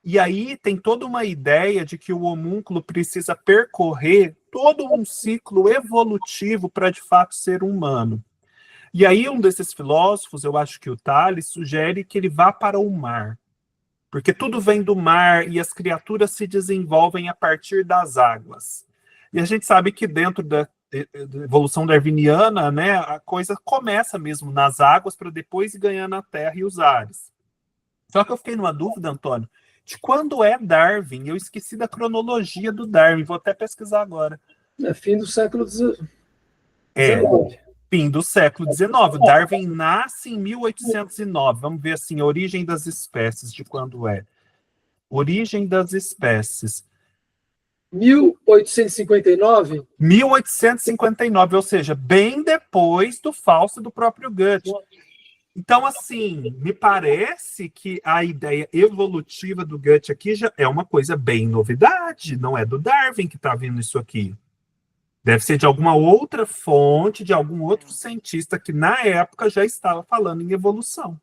E aí tem toda uma ideia de que o homúnculo precisa percorrer todo um ciclo evolutivo para, de fato, ser humano. E aí um desses filósofos, eu acho que o Tales, sugere que ele vá para o mar. Porque tudo vem do mar e as criaturas se desenvolvem a partir das águas. E a gente sabe que dentro da evolução darwiniana, né, a coisa começa mesmo nas águas para depois ganhar na terra e os ares. Só que eu fiquei numa dúvida, Antônio, de quando é Darwin. Eu esqueci da cronologia do Darwin, vou até pesquisar agora. É fim do século XIX. Fim do século XIX. Darwin nasce em 1809. Vamos ver assim, a origem das espécies, de quando é. Origem das espécies. 1859? 1859, ou seja, bem depois do Fausto do próprio Goethe. Então, assim, me parece que a ideia evolutiva do Goethe aqui já é uma coisa bem novidade, não é do Darwin que está vindo isso aqui. Deve ser de alguma outra fonte, de algum outro cientista que na época já estava falando em evolução.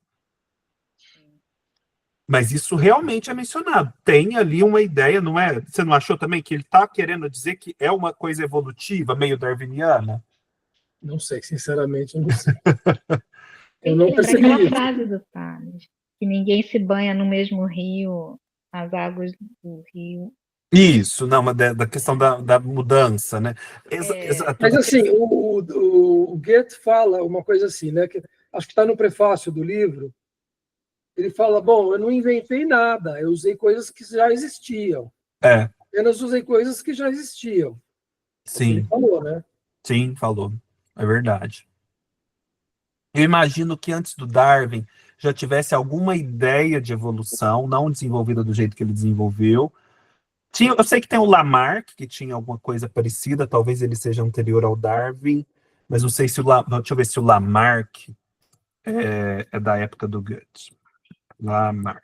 Mas isso realmente é mencionado. Tem ali uma ideia, não é? Você não achou também que ele está querendo dizer que é uma coisa evolutiva, meio darwiniana? Não sei, sinceramente, eu não sei. Eu não percebi aquela isso. frase do Tales, que ninguém se banha no mesmo rio, as águas do rio. Isso, não, mas da questão da mudança, né? Exato. Mas assim, o Goethe fala uma coisa assim, né? Que acho que está no prefácio do livro. Ele fala: bom, eu não inventei nada, eu usei coisas que já existiam. É, Apenas usei coisas que já existiam. Ele sim, falou, né? sim, falou. É verdade. Eu imagino que antes do Darwin já tivesse alguma ideia de evolução, não desenvolvida do jeito que ele desenvolveu. Eu sei que tem o Lamarck, que tinha alguma coisa parecida, talvez ele seja anterior ao Darwin, mas não sei se deixa eu ver se o Lamarck é da época do Goethe. Lamarck.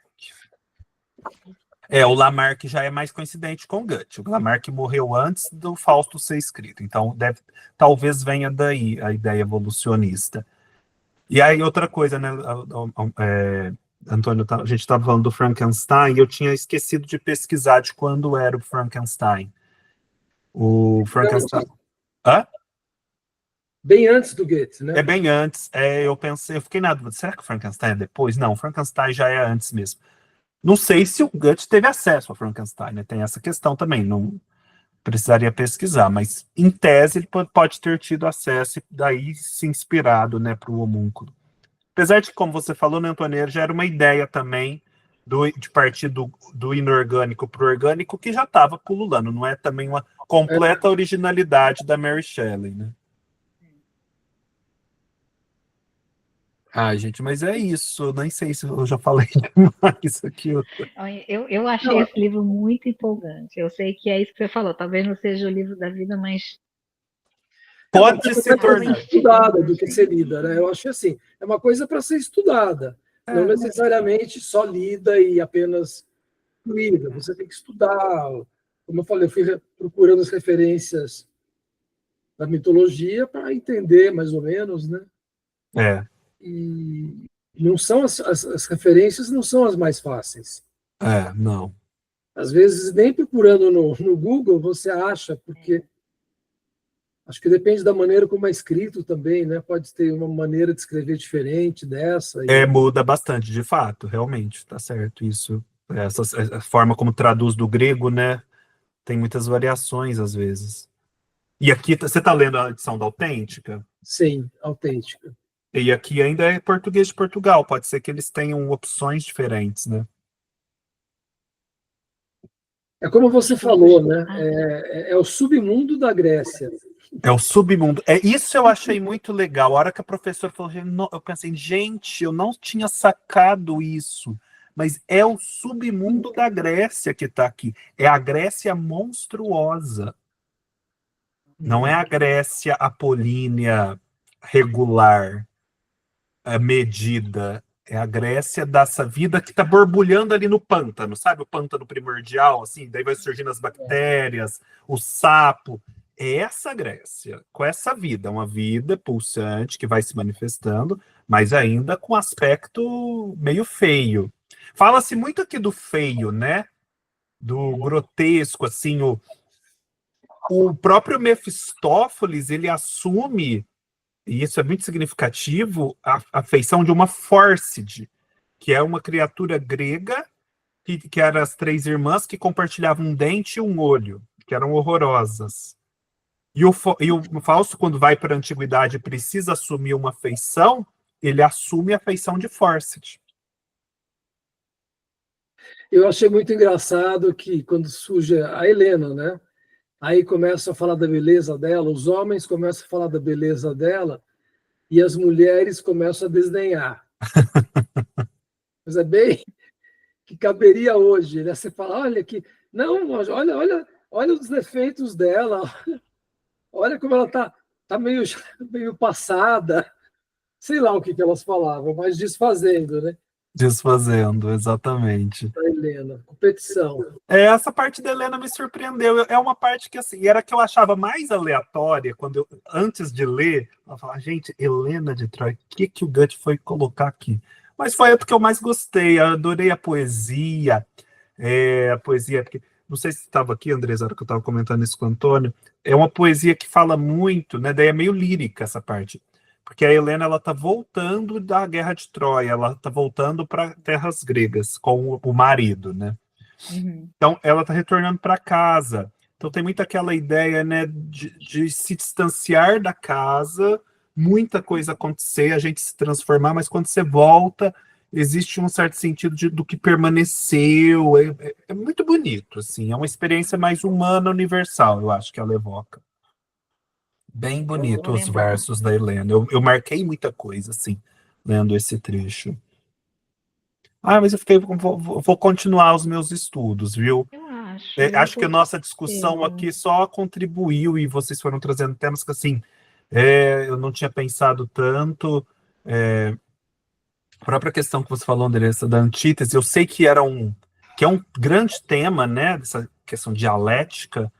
O Lamarck já é mais coincidente com o Goethe. O Lamarck morreu antes do Fausto ser escrito, então talvez venha daí a ideia evolucionista. E aí outra coisa, né, Antônio, a gente estava falando do Frankenstein, e eu tinha esquecido de pesquisar de quando era o Frankenstein. O Frankenstein... Hã? Bem antes do Goethe, né? É bem antes. Eu fiquei na dúvida, será que o Frankenstein é depois? Não, o Frankenstein já é antes mesmo. Não sei se o Goethe teve acesso ao Frankenstein, né? Tem essa questão também, não precisaria pesquisar, mas em tese ele pode ter tido acesso e daí se inspirado, né, para o homúnculo. Apesar de que, como você falou, né, Antônio, já era uma ideia também de partir do inorgânico para o orgânico que já estava pululando, não é também uma completa originalidade da Mary Shelley, né? Gente, mas é isso. Eu nem sei se eu já falei demais aqui. Eu achei esse livro muito empolgante. Eu sei que é isso que você falou. Talvez não seja o livro da vida, mas pode se tornar estudada do que ser lida, né? Eu acho assim, é uma coisa para ser estudada, não necessariamente só lida e apenas lida. Você tem que estudar. Como eu falei, eu fui procurando as referências da mitologia para entender mais ou menos, né? E não são as referências não são as mais fáceis. Não. Às vezes, nem procurando no Google você acha, porque acho que depende da maneira como é escrito também, né? Pode ter uma maneira de escrever diferente dessa. Muda bastante, de fato, realmente, tá certo. Isso, a forma como traduz do grego, né? Tem muitas variações, às vezes. E aqui, você está lendo a edição da Autêntica? Sim, autêntica. E aqui ainda é português de Portugal, pode ser que eles tenham opções diferentes, né? É como você falou, né? É o submundo da Grécia. É o submundo. Isso eu achei muito legal. A hora que a professora falou, eu pensei, gente, eu não tinha sacado isso. Mas é o submundo da Grécia que está aqui. É a Grécia monstruosa. Não é a Grécia apolínea regular, medida. É a Grécia dessa vida que está borbulhando ali no pântano, sabe? O pântano primordial, assim, daí vai surgindo as bactérias, o sapo. É essa Grécia, com essa vida, uma vida pulsante que vai se manifestando, mas ainda com aspecto meio feio. Fala-se muito aqui do feio, né? Do grotesco, assim, o próprio Mefistófeles, ele assume, e isso é muito significativo, a feição de uma Fórcide, que é uma criatura grega, que eram as três irmãs que compartilhavam um dente e um olho, que eram horrorosas. E o Fausto, quando vai para a antiguidade e precisa assumir uma feição, ele assume a feição de Fórcide. Eu achei muito engraçado que quando surge a Helena, né? Aí começa a falar da beleza dela, os homens começam a falar da beleza dela, e as mulheres começam a desdenhar. Mas é bem que caberia hoje, né? Você fala, olha que não, olha os defeitos dela, olha como ela tá meio passada, sei lá o que elas falavam, mas desfazendo, né? Desfazendo, exatamente. A Helena, competição. Essa parte da Helena me surpreendeu. É uma parte que, assim, era que eu achava mais aleatória antes de ler. Eu falava, gente, Helena de Troia, o que o Goethe foi colocar aqui? Mas foi a que eu mais gostei. Eu adorei a poesia. A poesia, porque não sei se estava aqui, Andresa, na hora que eu estava comentando isso com o Antônio. É uma poesia que fala muito, né? Daí é meio lírica essa parte. Porque a Helena, ela tá voltando da Guerra de Troia, ela tá voltando para terras gregas com o marido, né? Uhum. Então, ela está retornando para casa. Então, tem muito aquela ideia, né, de se distanciar da casa, muita coisa acontecer, a gente se transformar, mas quando você volta, existe um certo sentido do que permaneceu. É muito bonito, assim. É uma experiência mais humana, universal, eu acho que ela evoca. Bem bonito os versos da Helena. Eu marquei muita coisa, assim, lendo esse trecho. Mas eu vou continuar os meus estudos, viu? Eu acho. Acho que a nossa discussão aqui só contribuiu e vocês foram trazendo temas que, assim, eu não tinha pensado tanto. A própria questão que você falou, Andressa, da antítese, eu sei que é um grande tema, né, dessa questão dialética,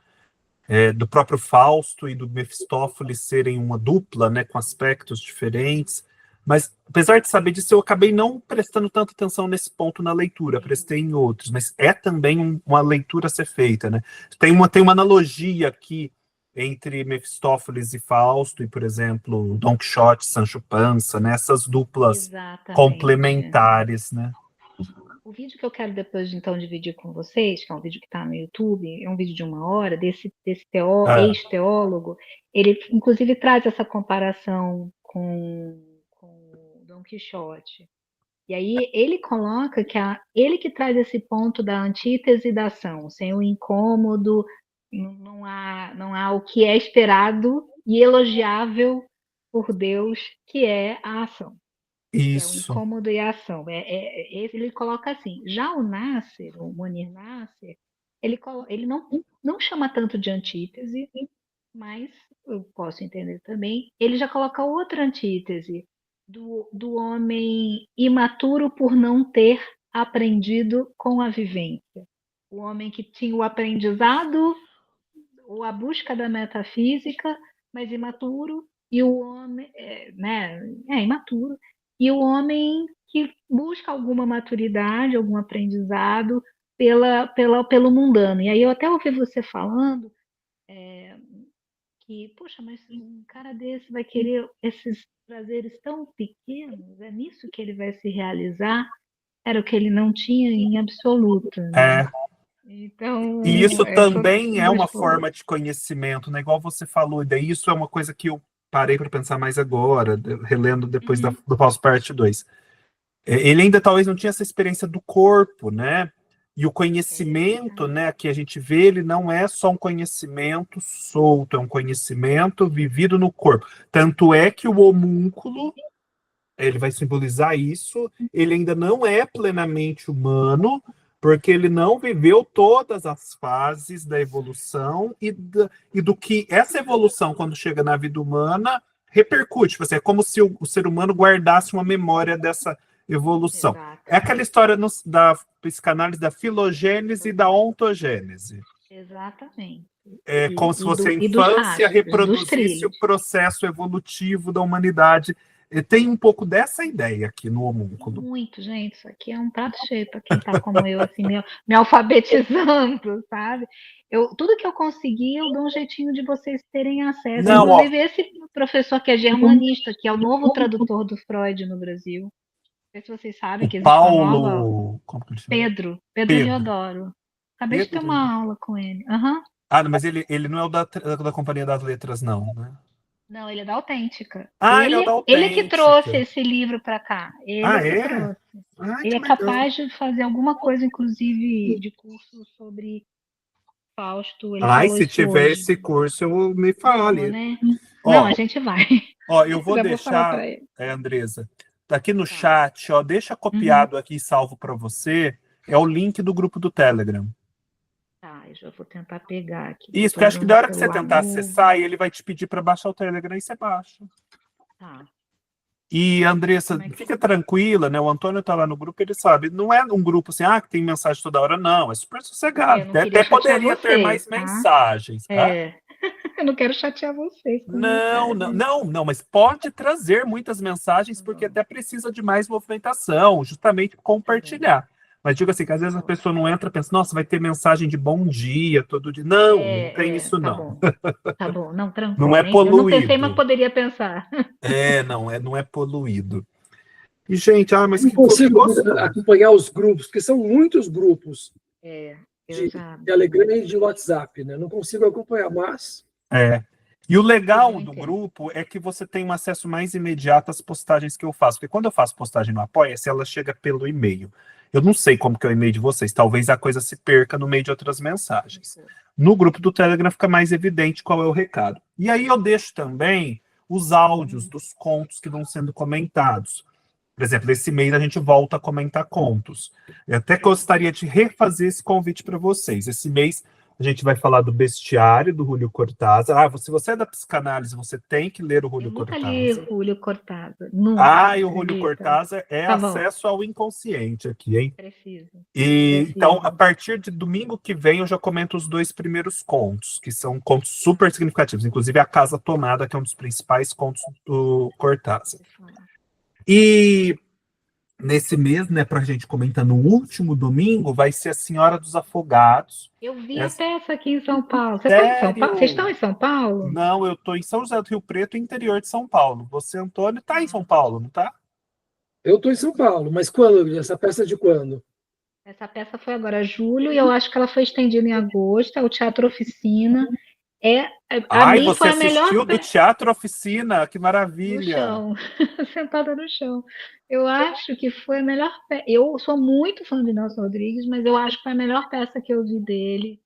do próprio Fausto e do Mefistófeles serem uma dupla, né, com aspectos diferentes. Mas, apesar de saber disso, eu acabei não prestando tanta atenção nesse ponto na leitura, prestei em outros, mas é também uma leitura a ser feita, né? Tem uma analogia aqui entre Mefistófeles e Fausto, e, por exemplo, Don Quixote, Sancho Panza, né? Essas duplas complementares, né? O vídeo que eu quero depois, então, dividir com vocês, que é um vídeo que está no YouTube, é um vídeo de 1 hora, desse ex-teólogo, ele, inclusive, traz essa comparação com Dom Quixote. E aí ele coloca que ele que traz esse ponto da antítese da ação, sem o incômodo, não há o que é esperado e elogiável por Deus, que é a ação. Isso. É o incômodo e a ação. Ele coloca assim. Já o Nasser, o Munir Nasser, ele não chama tanto de antítese, mas eu posso entender também. Ele já coloca outra antítese do homem imaturo por não ter aprendido com a vivência. O homem que tinha o aprendizado ou a busca da metafísica, mas imaturo, e o homem, imaturo, e o homem que busca alguma maturidade, algum aprendizado pelo mundano. E aí eu até ouvi você falando que, poxa, mas um cara desse vai querer esses prazeres tão pequenos, é nisso que ele vai se realizar? Era o que ele não tinha em absoluto, né? Então, e isso também é uma forma de conhecimento, né? Igual você falou, e daí isso é uma coisa que eu parei para pensar mais agora, relendo depois do Fausto Parte 2. Ele ainda talvez não tinha essa experiência do corpo, né? E o conhecimento, né, que a gente vê, ele não é só um conhecimento solto, é um conhecimento vivido no corpo. Tanto é que o homúnculo, ele vai simbolizar isso, ele ainda não é plenamente humano, porque ele não viveu todas as fases da evolução e do que essa evolução, quando chega na vida humana, repercute. Tipo assim, é como se o ser humano guardasse uma memória dessa evolução. Exato. É aquela história da psicanálise da filogênese e da ontogênese. Exatamente. É como se fosse a infância reproduzisse o processo evolutivo da humanidade. Tem um pouco dessa ideia aqui no homúnculo. Muito, gente. Isso aqui é um prato cheio para quem está como eu, assim, me alfabetizando, sabe? Tudo que eu consegui, eu dou um jeitinho de vocês terem acesso. Não, inclusive, esse professor que é germanista, que é o novo tradutor do Freud no Brasil. Não sei se vocês sabem que existe uma nova... Pedro Eliodoro. Acabei de ter uma aula com ele. Mas ele não é o da Companhia das Letras, não, né? Não, ele é da Autêntica. Ele é da Autêntica. Ele que trouxe esse livro para cá. Ele que trouxe. Ele é capaz de fazer alguma coisa, inclusive, de curso sobre Fausto. Ele falou se tiver hoje. esse curso, eu me fale. Né? Não, a gente vai. Ó, eu vou Já vou falar deixar, para ele. Andresa, tá aqui no Tá. chat, ó, deixa copiado aqui, salvo para você, é o link do grupo do Telegram. Tá, eu já vou tentar pegar aqui. Isso, Tô porque acho que usando da um hora que você celular tentar novo. acessar, ele vai te pedir para baixar o Telegram e você baixa. Tá. E, Andressa, Como é que- fica tranquila, né? O Antônio tá lá no grupo, ele sabe. Não é um grupo assim, que tem mensagem toda hora, não. É super sossegado. Eu não Até, queria até chatear poderia ter vocês, mais tá? mensagens, tá? É. Eu não quero chatear vocês com Não, mensagem. não, mas pode trazer muitas mensagens, porque até precisa de mais movimentação, justamente compartilhar. Mas digo assim, que às vezes a pessoa não entra e pensa, nossa, vai ter mensagem de bom dia todo dia. Não, não tem isso Tá não. bom. Tá bom, não, Não tranquilo. é Eu não pensei, mas poluído. poderia pensar. Não é poluído. E, gente, mas Eu não que consigo gostoso. acompanhar os grupos, porque são muitos grupos Eu já. de Telegram e de WhatsApp, né? Não consigo acompanhar, mas É. E o legal Não do entendo. grupo é que você tem um acesso mais imediato às postagens que eu faço. Porque quando eu faço postagem no Apoia-se, ela chega pelo e-mail. Eu não sei como que é o e-mail de vocês. Talvez a coisa se perca no meio de outras mensagens. No grupo do Telegram fica mais evidente qual é o recado. E aí eu deixo também os áudios dos contos que vão sendo comentados. Por exemplo, esse mês a gente volta a comentar contos. Eu até gostaria de refazer esse convite para vocês. Esse mês a gente vai falar do Bestiário, do Júlio Cortázar. Se você é da psicanálise, você tem que ler o Eu Júlio nunca li Cortázar. Júlio Cortázar. Nunca, E o Júlio acredita? Cortázar é Tá bom. acesso ao inconsciente aqui, hein? Preciso. Então, a partir de domingo que vem, eu já comento os 2 primeiros contos, que são contos super significativos. Inclusive, A Casa Tomada, que é um dos principais contos do Cortázar. E nesse mês, né, para a gente comentar no último domingo, vai ser A Senhora dos Afogados. Eu vi a peça aqui em São Paulo. Sério? Vocês estão em São Paulo? Não, eu estou em São José do Rio Preto, interior de São Paulo. Você, Antônio, está em São Paulo, não está? eu estou em São Paulo. Mas quando? Essa peça é de quando? Essa peça foi agora julho e eu acho que ela foi estendida em agosto. É o Teatro Oficina. A mim Você foi a melhor assistiu do Teatro Oficina? Que no maravilha! chão, sentada no chão. Eu acho que foi a melhor peça. Eu sou muito fã de Nelson Rodrigues, mas eu acho que foi a melhor peça que eu vi dele.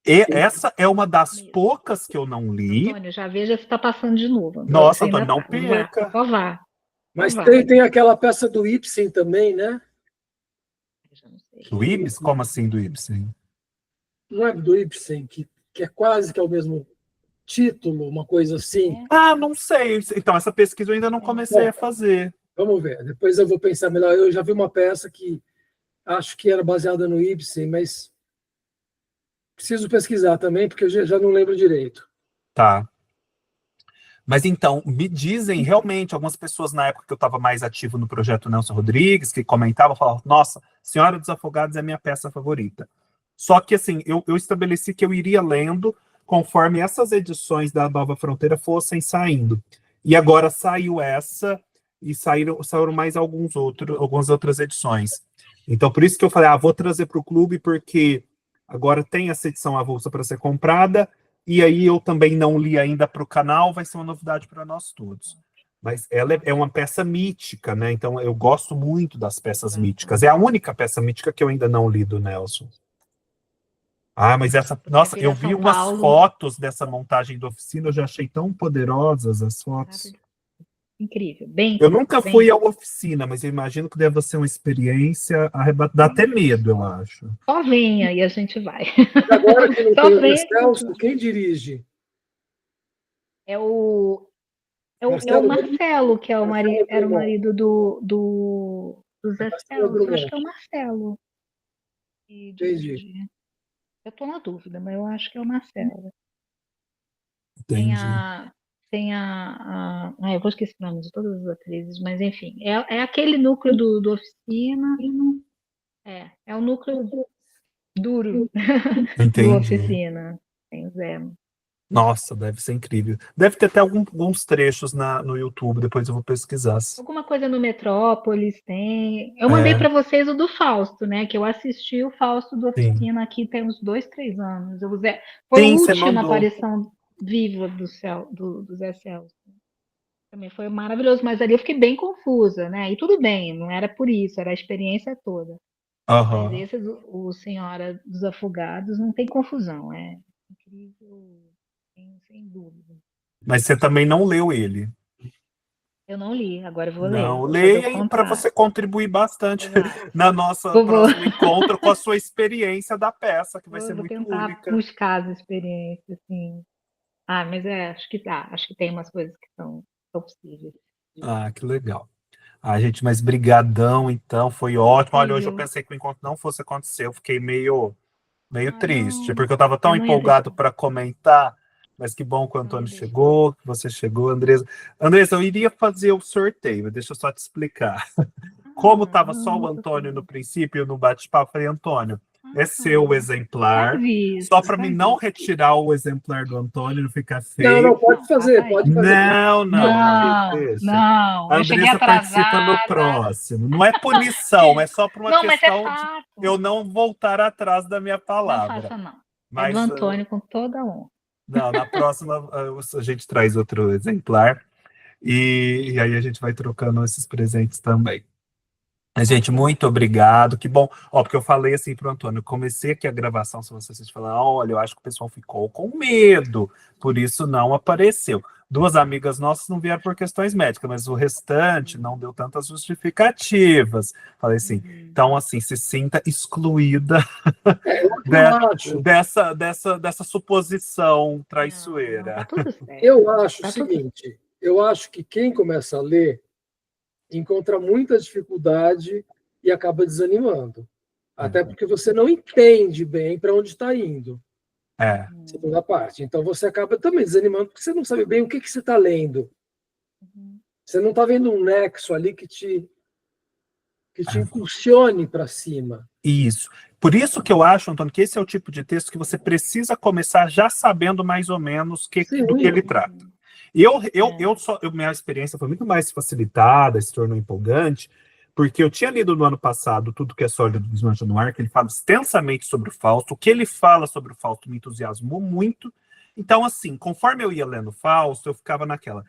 E essa é uma das poucas que eu não li. Antônio, já veja se está passando de novo. Nossa, Você ainda Antônio, não tá. perca. Só vá. Mas tem aquela peça do Ibsen também, né? Do Ibsen? Como assim do Ibsen? Não é do Ibsen, que é quase que é o mesmo título, uma coisa assim. Não sei. Então, essa pesquisa eu ainda não comecei a fazer. Vamos ver. Depois eu vou pensar melhor. Eu já vi uma peça que acho que era baseada no Ibsen, mas preciso pesquisar também, porque eu já não lembro direito. Tá. Mas então, me dizem realmente, algumas pessoas na época que eu estava mais ativo no projeto Nelson Rodrigues, que comentavam, falavam, nossa, Senhora dos Afogados é a minha peça favorita. Só que assim, eu estabeleci que eu iria lendo conforme essas edições da Nova Fronteira fossem saindo. E agora saiu essa e saíram mais algumas outras edições. Então, por isso que eu falei, vou trazer para o clube, porque agora tem essa edição avulsa para ser comprada, e aí eu também não li ainda para o canal, vai ser uma novidade para nós todos. Mas ela é uma peça mítica, né? Então eu gosto muito das peças míticas. É a única peça mítica que eu ainda não li do Nelson. Mas essa... Nossa, eu vi umas fotos dessa montagem da oficina, eu já achei tão poderosas as fotos. Incrível, bem. Eu nunca fui à oficina, mas eu imagino que deve ser uma experiência arrebatada. Dá até medo, eu acho. Só venha e a gente vai. Agora que não tem o Celso, quem dirige? É o Marcelo, que era o marido do Zé Celso. Eu acho que é o Marcelo. Entendi. Eu estou na dúvida, mas eu acho que é o Marcelo. Entendi. Eu vou esquecer o nome de todas as atrizes, mas enfim, é aquele núcleo do Oficina. É o núcleo duro do Oficina. Tem Zé. Nossa, deve ser incrível. Deve ter até alguns trechos no YouTube, depois eu vou pesquisar. Alguma coisa no Metrópolis tem. Eu mandei para vocês o do Fausto, né? Que eu assisti o Fausto do Oficina aqui tem uns 2, 3 anos. Foi a última aparição viva do Zé Celso. Também foi maravilhoso, mas ali eu fiquei bem confusa, né? E tudo bem, não era por isso, era a experiência toda. Mas esse, o Senhora dos Afogados, não tem confusão, é incrível, sem dúvida. Mas você também não leu ele. Eu não li, agora eu vou ler. Não, Vou leia fazer o para contrário. você contribuir bastante Exato. na nossa Vou- próximo encontro com a sua experiência da peça, que vai ser Vou muito tentar única. buscar as experiências, assim. Mas acho que tá. Acho que tem umas coisas que são possíveis. Ah, que legal. Gente, mas brigadão, então, foi ótimo. Olha, hoje eu Incrível. pensei que o encontro não fosse acontecer, eu fiquei meio triste, Não. porque eu estava tão Eu não ia empolgado deixar. para comentar, mas que bom que o Não ia Antônio deixar. chegou, que você chegou, Andresa. Andressa, eu iria fazer o sorteio, deixa eu só te explicar. Como estava só o Não, Antônio no princípio, no bate-papo, eu falei, Antônio, é seu me exemplar, avisa, só para me mim não avisa. retirar o exemplar do Antônio, não ficar Não, feio. não, pode Não, fazer, tá aí. pode fazer. Não, Não, deixa. não. A Eu cheguei Andressa participa no atrasada. próximo. Não é punição, é só por uma Não, mas é questão de fato. eu não voltar atrás da minha Não palavra. faça, não. É do Mas Antônio com toda a honra. não, na próxima a gente traz outro exemplar e aí a gente vai trocando esses presentes também. Mas, gente, muito obrigado, que bom. Porque eu falei assim pro Antônio, comecei aqui a gravação, se vocês falar, olha, eu acho que o pessoal ficou com medo, por isso não apareceu. Duas amigas nossas não vieram por questões médicas, mas o restante não deu tantas justificativas. Falei assim, então, assim, se sinta excluída Eu acho, dessa suposição traiçoeira. Tá tudo certo. eu acho o Tá tudo seguinte, eu acho que quem começa a ler encontra muita dificuldade e acaba desanimando. Até porque você não entende bem para onde está indo. É, Segunda parte. Então você acaba também desanimando porque você não sabe bem o que você está lendo. Você não está vendo um nexo ali que te impulsione para cima. isso. Por isso que eu acho, Antônio, que esse é o tipo de texto que você precisa começar já sabendo mais ou menos do que ele trata. Minha experiência foi muito mais facilitada, se tornou empolgante, porque eu tinha lido no ano passado Tudo que é Sólido Desmancha no Ar, que ele fala extensamente sobre o Fausto. O que ele fala sobre o Fausto me entusiasmou muito. Então, assim, conforme eu ia lendo Fausto, eu ficava naquela,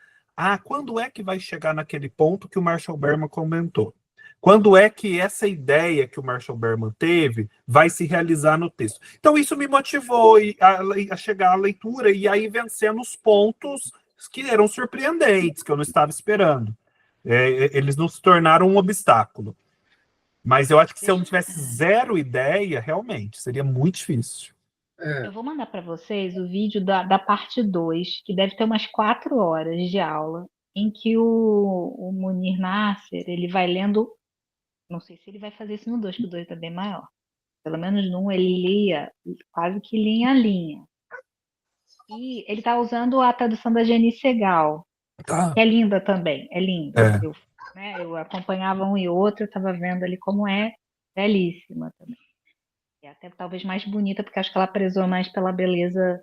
quando é que vai chegar naquele ponto que o Marshall Berman comentou? Quando é que essa ideia que o Marshall Berman teve vai se realizar no texto? Então, isso me motivou a chegar à leitura e aí vencendo os pontos que eram surpreendentes, que eu não estava esperando. Eles não se tornaram um obstáculo. Mas eu acho que se eu não tivesse zero ideia, realmente, seria muito difícil. Eu vou mandar para vocês o vídeo da parte 2, que deve ter umas 4 horas de aula, em que o Munir Nasser, ele vai lendo, não sei se ele vai fazer isso no 2, que o 2 é bem maior. Pelo menos no 1 ele lia quase que linha a linha. E ele está usando a tradução da Jenny Segal, que é linda também, é linda. Eu acompanhava um e outro, eu estava vendo ali como é belíssima também. É até talvez mais bonita, porque acho que ela prezou mais pela beleza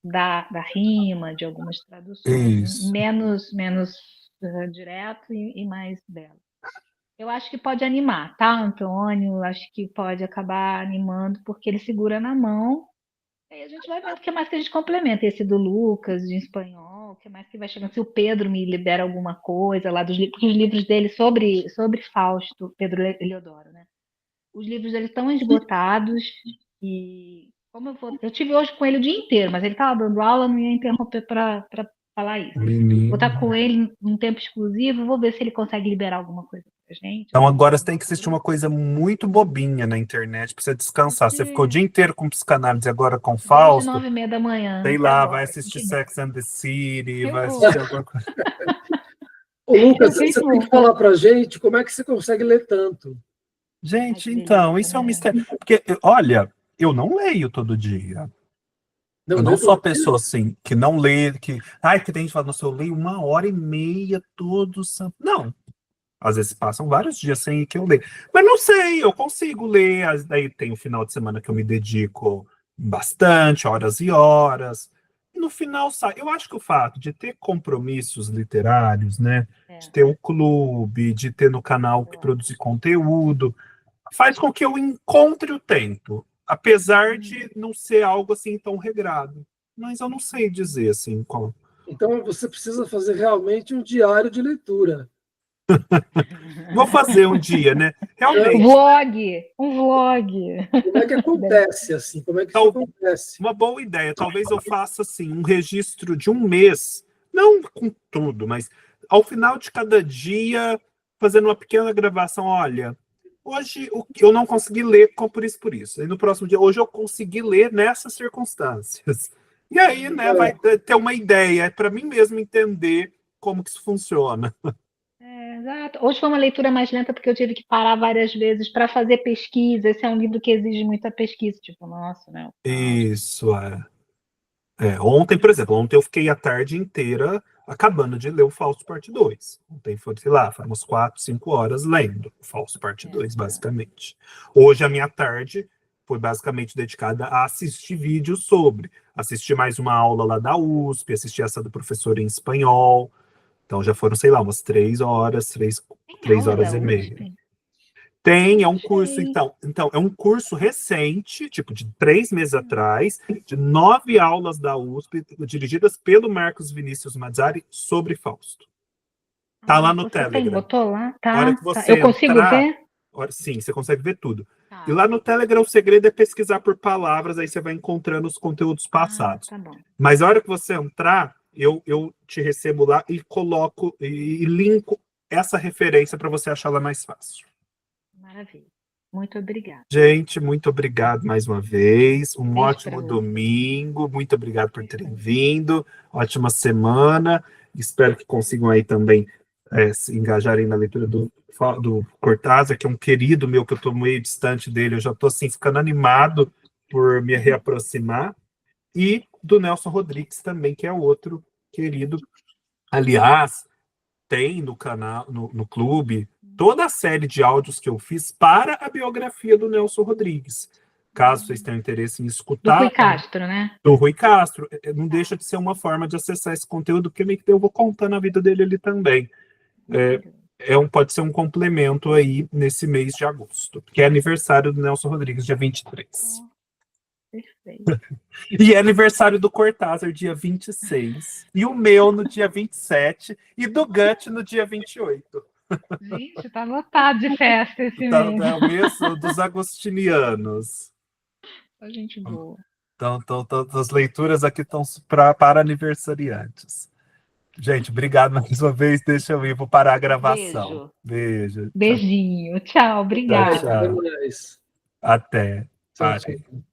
da rima, de algumas traduções. Isso. Menos direto e mais belo. Eu acho que pode animar, tá, Antônio? Acho que pode acabar animando, porque ele segura na mão. Aí a gente vai ver o que mais que a gente complementa. Esse do Lucas, de espanhol, o que mais que vai chegando. Se o Pedro me libera alguma coisa lá dos livros, porque os livros dele sobre Fausto, Pedro Eliodoro, né? Os livros dele estão esgotados e como eu tive hoje com ele o dia inteiro, mas ele estava dando aula, não ia interromper para falar isso. Vou estar com ele num tempo exclusivo, vou ver se ele consegue liberar alguma coisa pra gente. Então agora você tem que assistir uma coisa muito bobinha na internet para você descansar. Você ficou o dia inteiro com psicanálise, agora com Fausto. 9h30 da manhã. Sei lá, vai assistir Sex and the City, vai assistir alguma coisa. Ô, Lucas, você tem que falar pra gente como é que você consegue ler tanto. Gente, então, isso é um mistério. Porque, olha, eu não leio todo dia. Eu não sou a pessoa, assim, que não lê, que tem gente que fala, nossa, eu leio 1h30 todo santo. Não. Às vezes passam vários dias sem que eu leio. Mas não sei, eu consigo ler. Daí tem o final de semana que eu me dedico bastante, horas e horas. E no final sai. Eu acho que o fato de ter compromissos literários, né? De ter um clube, de ter no canal que produzir conteúdo, faz com que eu encontre o tempo. Apesar de não ser algo assim tão regrado. Mas eu não sei dizer assim como. Então você precisa fazer realmente um diário de leitura. Vou fazer um dia, né? Realmente. Um vlog. Como é que acontece assim? Como é que isso acontece? Uma boa ideia. Talvez eu faça assim um registro de um mês. não com tudo, mas ao final de cada dia, fazendo uma pequena gravação, olha, hoje eu não consegui ler por isso. E no próximo dia, hoje eu consegui ler nessas circunstâncias. E aí, né, vai ter uma ideia, para mim mesmo entender como que isso funciona. Exato. Hoje foi uma leitura mais lenta porque eu tive que parar várias vezes para fazer pesquisa. Esse é um livro que exige muita pesquisa, tipo, nossa, né? Isso, ontem, por exemplo, eu fiquei a tarde inteira acabando de ler o Fausto Parte 2. Ontem foi, sei lá, foi umas 4, 5 horas lendo o Fausto Parte 2, basicamente. Hoje a minha tarde foi basicamente dedicada a assistir vídeos sobre. Assistir mais uma aula lá da USP, assistir essa do professor em espanhol. Então já foram, sei lá, umas 3 horas, 3 horas e meia. Tem, é um curso, então, é um curso recente, tipo, de 3 meses atrás, de 9 aulas da USP, dirigidas pelo Marcos Vinícius Mazzari, sobre Fausto. Tá lá no Telegram. Botou lá? Tá. Hora que você Eu consigo ver? Sim, você consegue ver tudo. E lá no Telegram, o segredo é pesquisar por palavras, aí você vai encontrando os conteúdos passados. Tá bom. Mas a hora que você entrar, eu te recebo lá e coloco, e linko essa referência para você achar ela mais fácil. Maravilha. Muito obrigada. Gente, muito obrigado mais uma vez. Um Beijo ótimo domingo. Muito obrigado por terem vindo. Ótima semana. Espero que consigam aí também se engajarem na leitura do Cortázar, que é um querido meu, que eu estou meio distante dele. Eu já estou assim, ficando animado por me reaproximar. E do Nelson Rodrigues também, que é outro querido. Aliás, tem no canal, no clube, toda a série de áudios que eu fiz para a biografia do Nelson Rodrigues. Caso vocês tenham interesse em escutar. Do Rui Castro, né? Do Rui Castro. Não deixa de ser uma forma de acessar esse conteúdo, porque meio que eu vou contando a vida dele ali também. Pode ser um complemento aí nesse mês de agosto, que é aniversário do Nelson Rodrigues, dia 23. Perfeito. E é aniversário do Cortázar, dia 26. E o meu no dia 27. E do Gut no dia 28. Gente, tá lotado de festa esse mês. É o mês dos agostinianos. A gente boa. Então, as leituras aqui estão para aniversariantes. Gente, obrigado mais uma vez. Deixa eu ir, vou parar a gravação. Beijo. Beijinho. Tchau, obrigada. Tchau. Até mais. Até. Tchau, tchau.